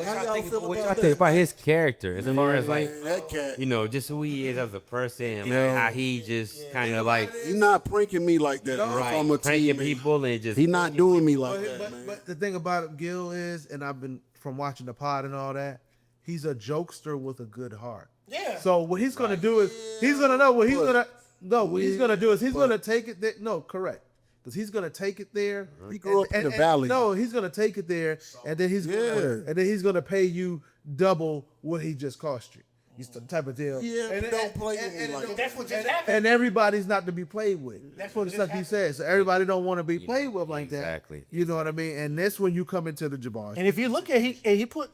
How y'all feel What about y'all that? think about his character as far as like, Man, that cat. you know, just who he is as a person, and like, how he just kind of like He not pranking me like that. From a pranking teammate. people and just He not doing me like that, man. But the thing about it, Gil is, and I've been from watching the pod and all that, he's a jokester with a good heart. Yeah. So what he's gonna do is he's gonna know what he's gonna do is he's gonna take it there. No, correct. Because he's gonna take it there. He grew up in the valley. No, he's gonna take it there, and then he's gonna pay you double what he just cost you. He's the type of deal. Yeah, and, but don't play with me like that. That's what just happened. and everybody's not to be played with. That's what the stuff he says. So everybody don't want to be played with like that. Exactly. You know what I mean? And that's when you come into the Jabbar. And if you look at he put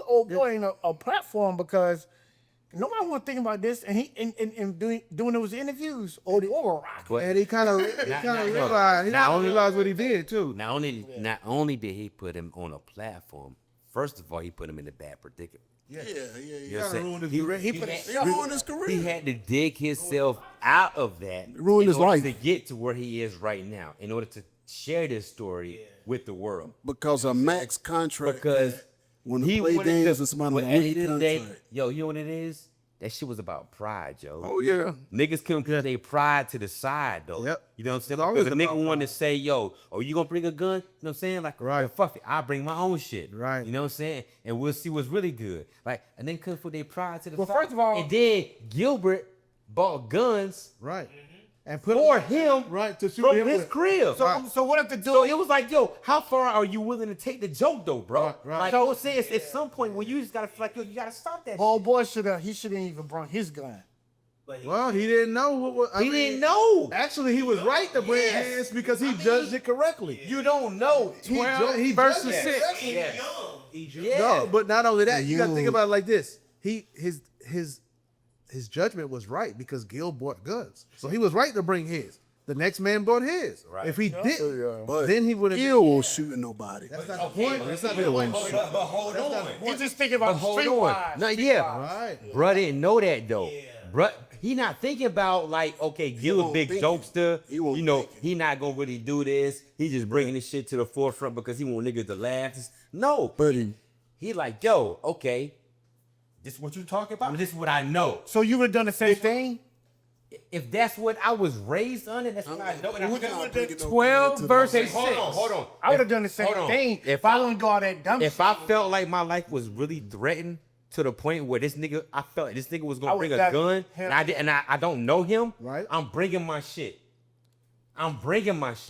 old boy in a platform because nobody want to think about this, and he doing those interviews or the rock. But And he kind of realized what he did too. not only did he put him on a platform, first of all, he put him in a bad predicament. Yeah. You know what I'm saying? He ruined his career. He had to dig himself out of that. Ruined his in order life. to get to where he is right now. In order to share this story with the world. Because a max contract. Because when he he play wanted games to- with somebody well, on at a the end of the day, contract. yo, you know what it is? That shit was about pride, yo. Oh yeah. Niggas couldn't put their pride to the side though. Yep. You know what I'm saying? It's always Because a about nigga wanted to say, yo, you gonna bring a gun? You know what I'm saying? Like, Right. well, fuck it, I'll bring my own shit. Right. You know what I'm saying? And we'll see what's really good. Like, and then couldn't put their pride to the Well, side. first of all- and then Gilbert bought guns Right. And put for him right to shoot from him his with. crib. So what if the dude? So it was like, yo, how far are you willing to take the joke though, bro? Right. Like, I was saying, at some point when you just gotta feel like, yo, you gotta stop that. old boy shouldn't even brought his gun. Well, he didn't know what He didn't know. Actually, he was right to bring hands because he judged it correctly. You don't know. 12 he versus judged it 6. Yeah. No, but not only that, you got to think young. about it like this. His judgment was right because Gil bought guns, so he was right to bring his. The next man bought his. Right. If he didn't, But then he would have. Gil won't shooting nobody. That's not the point. That's not the point. He's just thinking about Hold street on. wise. No, yeah. Right. Bruh didn't know that though. Bruh, he not thinking about like, okay, Gil a won't big think it. jokester. He won't You know, think it. he not gonna really do this. He just bringing this shit to the forefront because he want niggas to laugh. No, But he like, yo, okay, this is what you talking about. This is what I know. So you would have done the same thing? if that's what I was raised under, that's what I know. And We're not bringing no 12 gun to the versus law. hold on. I would have done the same hold on. thing if I wouldn't go all that dumb If shit. I felt like my life was really threatened to the point where I felt like this nigga was I gonna would bring a got gun, him- and I don't know him, Right. I'm bringing my shit.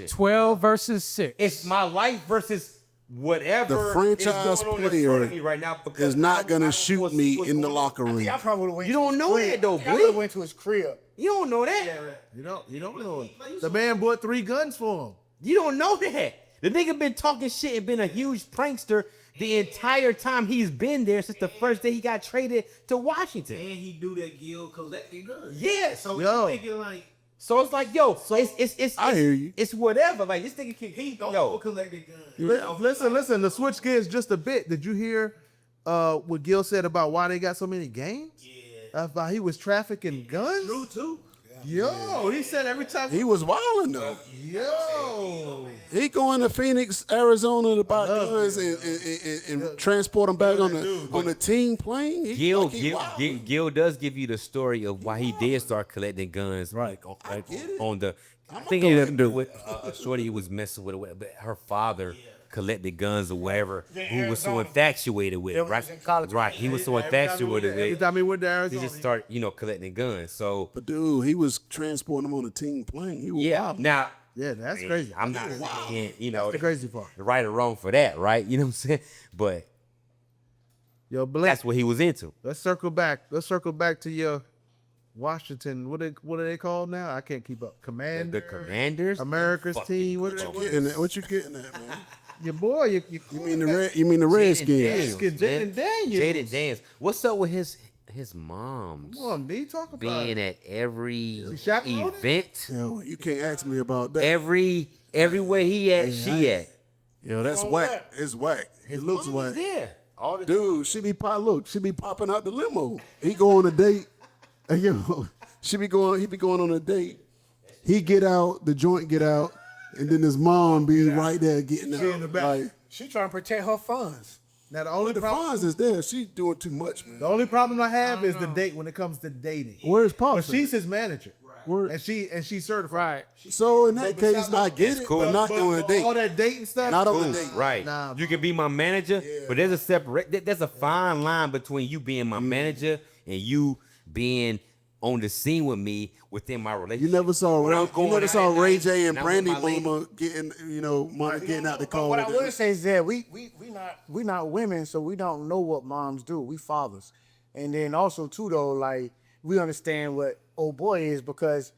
12 versus 6. It's my life versus whatever The franchise is going on in player front of me right now because is not I gonna shoot what's me in the going on. locker room. I probably would have went. You to don't his know crib. that though, I boy. would have went to his crib. You don't know that. You don't know. The man bought 3 guns for him. You don't know that. The nigga been talking shit and been a huge prankster the entire time he's been there since the first day he got traded to Washington. And he do that Gil collecting guns. Yeah. So Yo. you thinking like So it's like, yo, it's I hear you. It's whatever. Like this nigga can he don't yo. collecting guns. Listen. To switch gears just a bit. Did you hear what Gil said about why they got so many games? Yeah. About he was trafficking guns. True too. Yo, he said every time. He was wilding though. Yo, He going to Phoenix, Arizona to buy guns and transport them back on the team plane. He Gil, like he wildin'. Gil does give you the story of why he did start collecting guns. Right. On the I think it had to do with Shorty was messing with it, but her father collected guns or whatever. Who was so infatuated with, Yeah, right? was in college. Right. He was so infatuated every with. time he went to He Arizona, just started, collecting guns. So But dude, he was transporting them on a team plane. He was yeah. wild. Now yeah, that's crazy. I'm not saying, the crazy part. right or wrong for that, right? You know what I'm saying? But Yo, Blake, that's what he was into. let's circle back. Let's circle back to your Washington. What are they called now? I can't keep up. Commander, The Commanders. America's team. What What you getting at, man? your boy? You You mean the Redskins? Jaden Daniels. Jaden Daniels. What's up with his mom Come on, D, talk about being it. at every chaperoning? event? Yo, you can't ask me about that. Everywhere he at, she at. Yo, that's whack. It's whack. It looks Mom's whack. there. All the Dude, she be popping out the limo. He go on a date. And yo, he be going on a date. He get out, the joint get out, and then his mom be right there getting out. in the back. Like, She trying to protect her funds. Now the only the problem, funds is there. She doing too much, man. the only problem I have is the date when it comes to dating. Where's But Pops? she's his manager, Where- and she's certified. Right. So in that case, I get it, cool. but not on a date. All that dating stuff. Not on a date. Right. Nah, you can be my manager, but there's a fine line between you being my manager and you being on the scene with me within my relationship. You never saw When I'm Ray, going you never out saw at Ray night J and and I'm Brandy with my lady. Mama getting, money getting out the car. But what I with would them. say is that we not women, so we don't know what moms do. We fathers, and then also too though, like we understand what old boy is because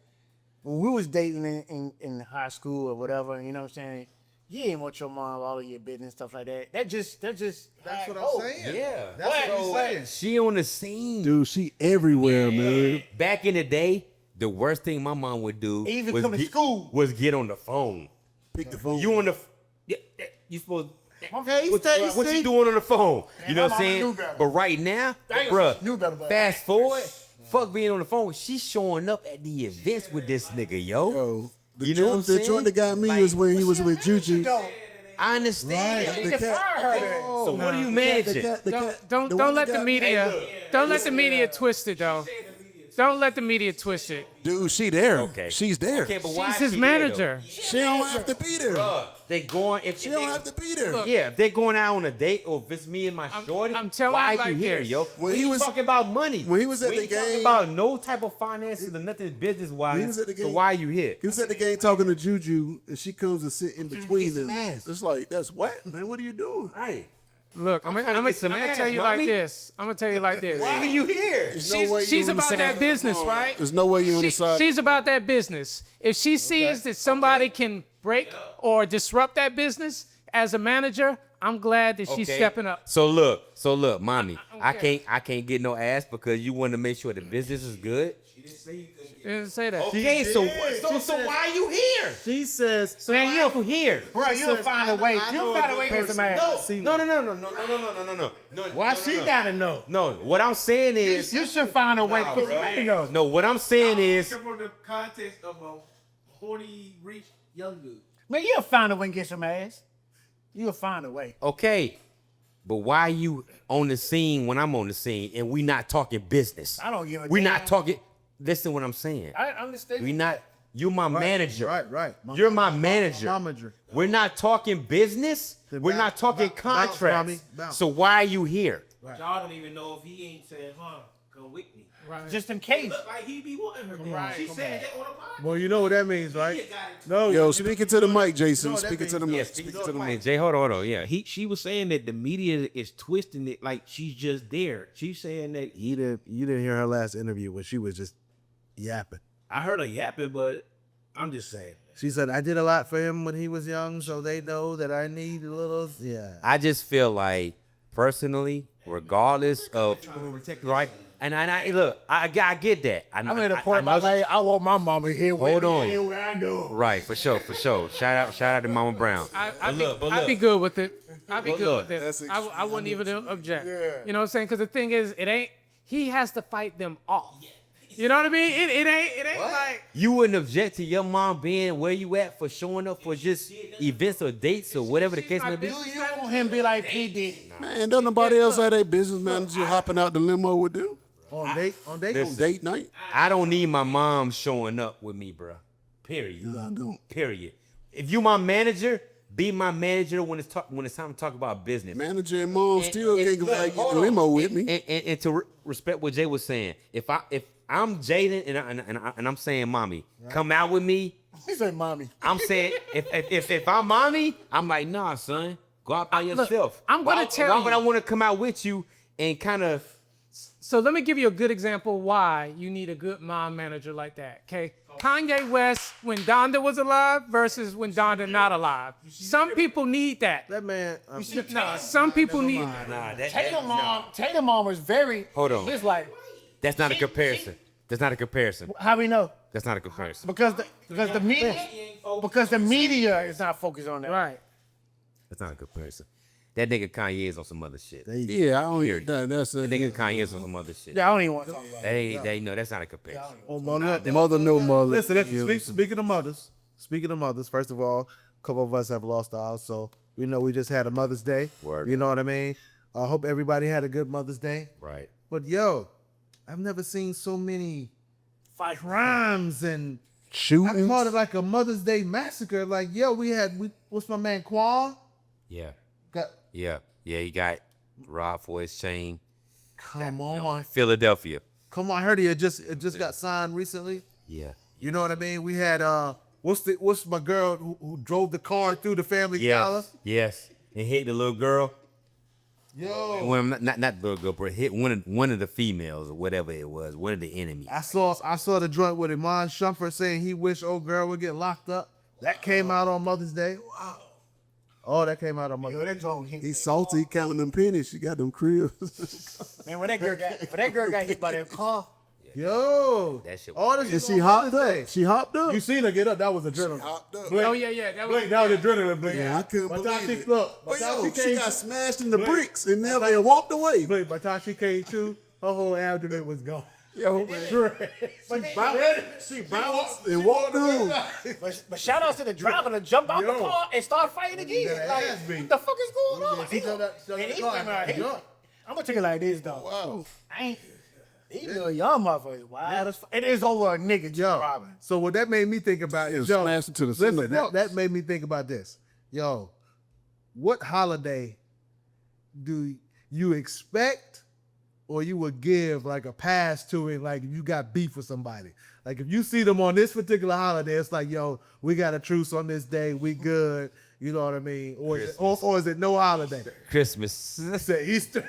when we was dating in high school or whatever, you know what I'm saying. You ain't want your mom all of your business stuff like that. That's That's what I'm saying. Yeah. That's what I'm saying. She on the scene. Dude, she everywhere, man. Back in the day, the worst thing my mom would do Even was come to school. was get on the phone. Pick the phone. You on the you supposed Hey, what you doing on the phone? You know what I'm my mama saying? knew better. But right now, Damn, bruh, knew better, but- fast forward, fuck being on the phone. She's showing up at the events with this nigga, yo. Yo, the You know what I'm joint, the saying? joint that got me Like, was when he was with Juju. I understand. Right. They can fire her then. So what are you managing? Don't let the media don't let the media twist it though. Don't let the media twist it. Dude, she there. Okay. She's there. Okay, but why She's is his she there, though? manager. She don't have to be there. They going if She don't have to be there. Yeah, if they're going out on a date or if it's me and my shorty, I'm telling why you are you like here, this. yo? When We he ain't was- talking about money. when he was at we the ain't talking game- about no type of finances or nothing business wise. He was at the So game. why are you here? He was at the game talking to Juju, and she comes and sit in between them. ass. It's like, that's what, man? What are you doing? Right. Look, I'm trying to gonna get some ass, tell you mommy. like this. I'm gonna tell you like this. Why are you here? There's no way you She's on the about side- that business, right? There's no way you on the side. She's about that business. If she sees that somebody can break or disrupt that business as a manager, I'm glad that she's Okay. stepping up. So look, mommy, I care. can't get no ass because you want to make sure the business is good. She didn't say that. Okay, so why are you here? She says, So man, you're here. Bro, you'll find a way. You'll find a way to pay some ass. No. Why she gotta know? No, what I'm saying is You should find a way to put some ass. know. no. What I'm saying is From the context of a horny, rich young dude. Man, you'll find a way to get some ass. You'll find a way. okay, but why you on the scene when I'm on the scene and we not talking business? I don't give a We damn. not talking. listen to what I'm saying. I understand. We not. You my manager. Right. You're my manager. Momager. We're not talking business. We're not talking bounce, contracts. Tommy, bounce. So why are you here? Y'all don't even know if he ain't said, go with me. Right. Just in case. Look like he be wanting her. Right. She said that on the podcast. Well, you know what that means, right? No, Yo, you- speaking to the mic, Jason. know what that Speaking to the means. mic. Speak Speaking to the man. Jay, hold on. Yeah. She was saying that the media is twisting it like she's just there. She's saying that you didn't hear her last interview when she was just yapping. I heard her yapping, but I'm just saying. She said, I did a lot for him when he was young, so they know that I need a little. Yeah. I just feel like, personally, regardless of right, and I look, I get that. I'm at a point in my life, I want my mama here with Hold me, on. here where I go. Right, for sure. Shout out to Mama Brown. I'd be good with it. I'd be But good look, with that's it. I wouldn't even object. Yeah. You know what I'm saying? Because the thing is, he has to fight them off. You know what I mean? It ain't like. You wouldn't object to your mom being where you at for showing up for just events or dates or whatever the case may be. You want him to be like P. Diddy. Man, don't nobody else have their business manager hopping out the limo with them On date on date night? I don't need my mom showing up with me, bro. Period. I don't. Period. If you my manager, be my manager when it's time to talk about business. Manager and mom still can't go like hold the on. limo with me. And to respect what Jay was saying, if I'm Jaden and I'm saying, mommy, come out with me. He said, mommy. I'm saying if I'm mommy, I'm like, nah, son, go out by yourself. I'm gonna tell why you. would I want to come out with you and kind of? So let me give you a good example why you need a good mom manager like that. Okay, Kanye West when Donda was alive versus when Donda not alive. Some people need that. That man. No, some people need. Nah, Tatum mom was very. Hold on. It's like, that's not a comparison. That's not a comparison. how we know? That's not a comparison. Because the media is not focused on that. Right. That's not a comparison. That nigga Kanye is on some other shit. That Yeah, I don't hear that. That's a nigga Kanye is on some other shit. Yeah, I don't even want to talk about it. They know that's not a comparison. mother no mother. Listen, speaking of mothers, first of all, a couple of us have lost ours, so we know we just had a Mother's Day. Word. You know what I mean? I hope everybody had a good Mother's Day. Right. But yo, I've never seen so many crimes and I Shootings. called it like a Mother's Day massacre. Like, yo, what's my man Quan? Yeah. Got Yeah. He got robbed for his chain. come on. Philadelphia. Come on, I heard it just got signed recently. Yeah. You know what I mean? We had what's my girl who drove the car through the family collar? Yes. And hit the little girl. Yo. Well, not the little girl, but hit one of the females or whatever it was. One of the enemies. I saw the joint with Iman Shumpert saying he wish old girl would get locked up. That came out on Mother's Day. Wow. Oh, that came out on Mother's Day. He's salty, he counting them pennies. She got them cribs. Man, when that girl got hit by that car, Yo. That shit. All this And is she on hopped Mother's Day. up. She hopped up. You seen her get up? That was adrenaline. Oh yeah. That was. That was adrenaline. Blink. Yeah, I couldn't By the believe time she it. look, by But the time yo, she she came, got smashed in the bricks and never walked away. Blink, by the time she came to, her whole abdomen was gone. Yo, man. She bounced and walked on. but shout out to the driver to jump out the car and start fighting again. That Like, ass beat. what the fuck is going on? She told that And he car, came out here. jump. I'm gonna take it like this though. Wow. He little young motherfuckers. Wild as fuck. It is over a nigga just Yo, robbing. so what that made me think about is, Yeah, yo, smashed into the listen, ceiling. that made me think about this. Yo, what holiday do you expect or you would give like a pass to it, like if you got beef with somebody? Like if you see them on this particular holiday, it's like, yo, we got a truce on this day, we good. You know what I mean? Or is it no holiday? Christmas. Say Easter.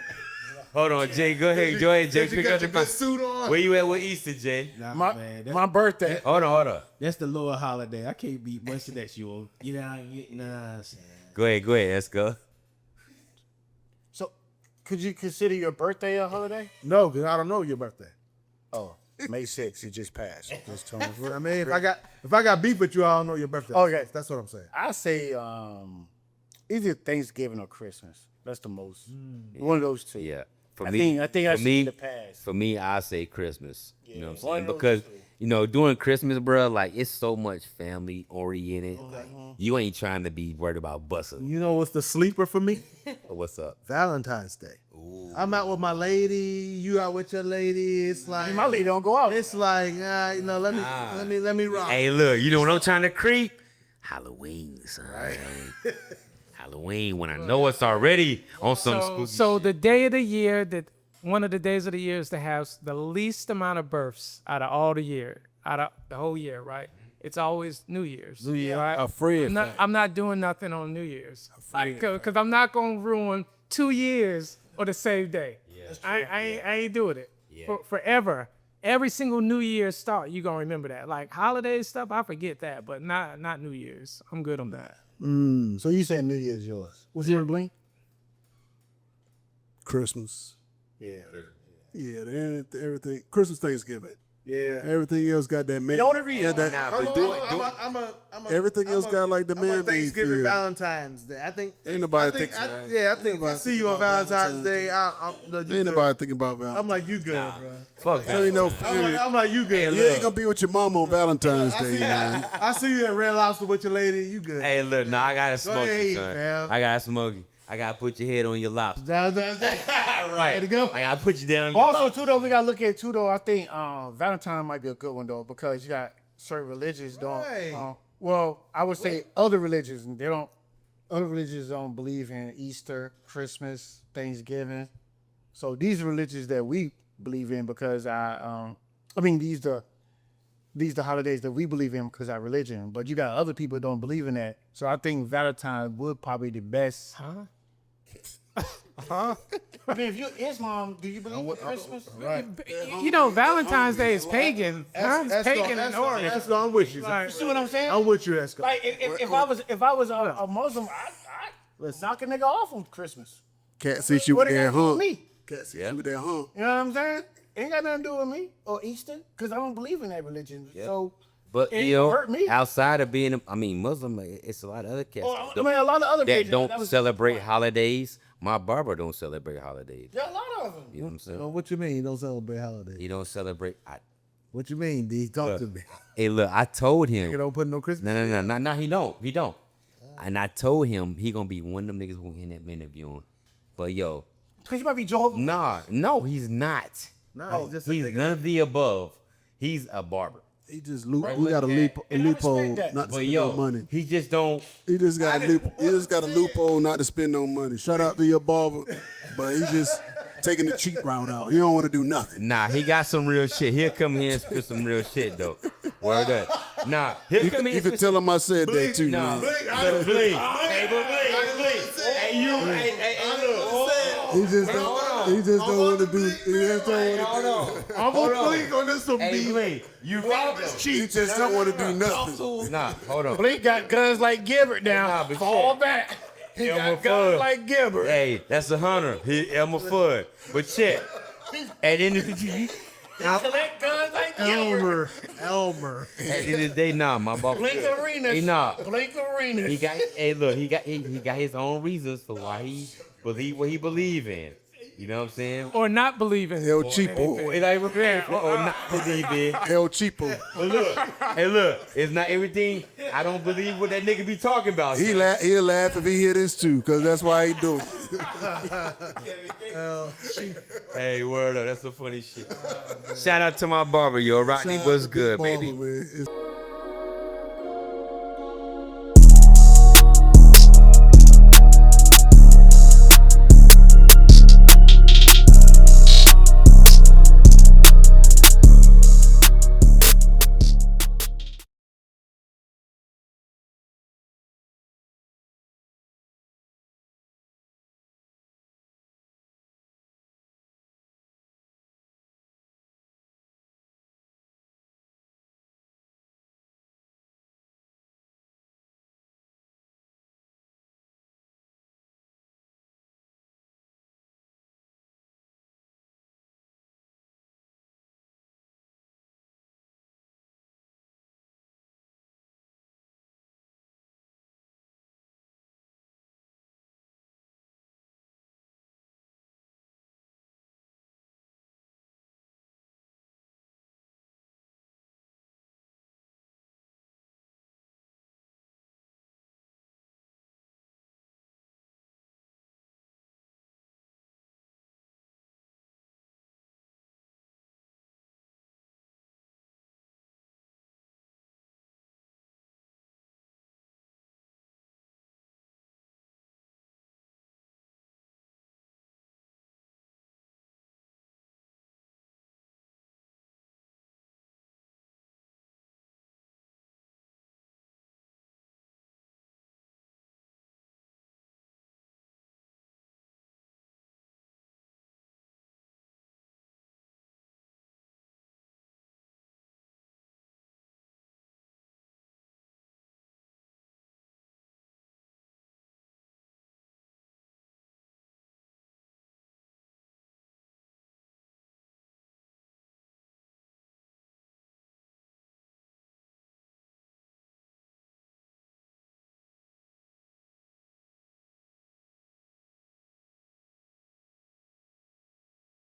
Hold on, Jay. Go ahead, Jay. You Pick got up your the good suit on. Where you at with Easter, Jay? Nah, man, My birthday. Hold on. that's the lower holiday. I can't beat much of that, you. You know what I'm saying? Go ahead. Let's go. So, could you consider your birthday a holiday? No, because I don't know your birthday. Oh, May 6th. It just passed. Just told me. I mean, if I got beef with you, I don't know your birthday. Okay. That's what I'm saying. I say either Thanksgiving or Christmas. That's the most. One of those two. Yeah. For I me, think I for me, should the past. For me, I say Christmas. You know what I'm one saying? of those Because two. during Christmas, bro, like it's so much family oriented. Like, you ain't trying to be worried about busting. You know what's the sleeper for me? What's up? Valentine's Day. Ooh. I'm out with my lady, you out with your lady. It's like My lady don't go out. It's like you know, let me rock. Hey, look, you know what I'm trying to creep? Halloween, son. Halloween when I know it's already on some spooky So shit. the day of the year that one of the days of the year is to have the least amount of births out of all the year, out of the whole year, right? It's always New Year's. New Year, right? A Fred fact. I'm not doing nothing on New Year's, because I'm not gonna ruin 2 years or the same day. I ain't doing it forever. Every single New Year's start, you gonna remember that. Like holiday stuff, I forget that, but not New Year's. I'm good on that. So you saying New Year's yours? What's your Blink? Christmas. Yeah. Yeah, everything. Christmas, Thanksgiving. Yeah. Everything else got that man. The only reason- Yeah, that, everything else got like the man. Thanksgiving, Valentine's Day. I think Ain't nobody I think, thinking. I think I see you on Valentine's Day. Ain't nobody thinking about Valentine's. I'm like, you good, bro. Fuck There ain't no. I'm like, you good. You ain't gonna be with your mama on Valentine's Day, man. I see you at Red Lobster with your lady. You good? Hey, look, I gotta smoke ahead, you, son. fam. I gotta smoke you. I gotta put your head on your lobster. Valentine's Day. Right. to go. I gotta put you down. Also, too, though, we gotta look at too, though. I think Valentine might be a good one though, because you got certain religions don't. Right. Well, I would say other religions they don't. Other religions don't believe in Easter, Christmas, Thanksgiving. So these are religions that we believe in because these the holidays that we believe in because our religion. But you got other people that don't believe in that. So I think Valentine would probably be the best. I mean, if you're Islam, do you believe in Christmas? You know, Valentine's Day is pagan. It's pagan in origin. Esco, I'm with you. You see what I'm saying? I'm with you, Esco. Like if I was a Muslim, I'd knock a nigga off on Christmas. Cat see you What with it that got to do with hump. me? Cat see you with that hump. You know what I'm saying? Ain't got nothing to do with me or Easter because I don't believe in that religion. So But it you know, hurt me. outside of being, Muslim, it's a lot of other cats I mean, a lot of other that religions. don't celebrate holidays. My barber don't celebrate holidays. There are a lot of them. You know what I'm saying? Oh, what you mean? You don't celebrate holidays? He don't celebrate. What you mean, D? Talk to me. Hey, look, I told him. You don't put no Christmas. No, he don't. And I told him he gonna be one of them niggas who in that interview. But yo, Because you might be Jehovah. no, he's not. No, he's just He's none of the above. He's a barber. He just we got a loophole not to But spend yo, no money. he just don't. He just got a loophole not to spend no money. Shout out to your barber, but he just taking the cheap route out. He don't want to do nothing. Nah, he got some real shit. He'll come here and spit some real shit though. Word up. Nah, he'll come here. You and can spit tell him I said that too, Nah, man. Blink. Hey, look. He just don't want to do. He just don't want to. I'm gonna blink on this one, Hey, B. Blink, you right though. He just don't want to do nothing. Nah, hold on. Blink got guns like Gibbert now. Nah, but Fall shit. back. He Elmer got guns Fudd. like Gibbert. Hey, that's a hunter. He Elmer Fudd. But check. At the end of the day, Collect guns like Gibbert. Elmer. at the end of the day, nah, my boss. Blink Arenas. He nah. Blink Arenas. He got. Hey, look, he got his own reasons for why he believe what he believe in. You know what I'm saying? Or not believing. El Cheapo. It ain't or not believe in. El Cheapo. But look, hey, look, it's not everything. I don't believe what that nigga be talking about. He'll laugh if he hear this too, cause that's why he do it. Hey, word up, that's some funny shit. Shout out to my barber, yo. Rodney was good, baby. Barber, man. It's-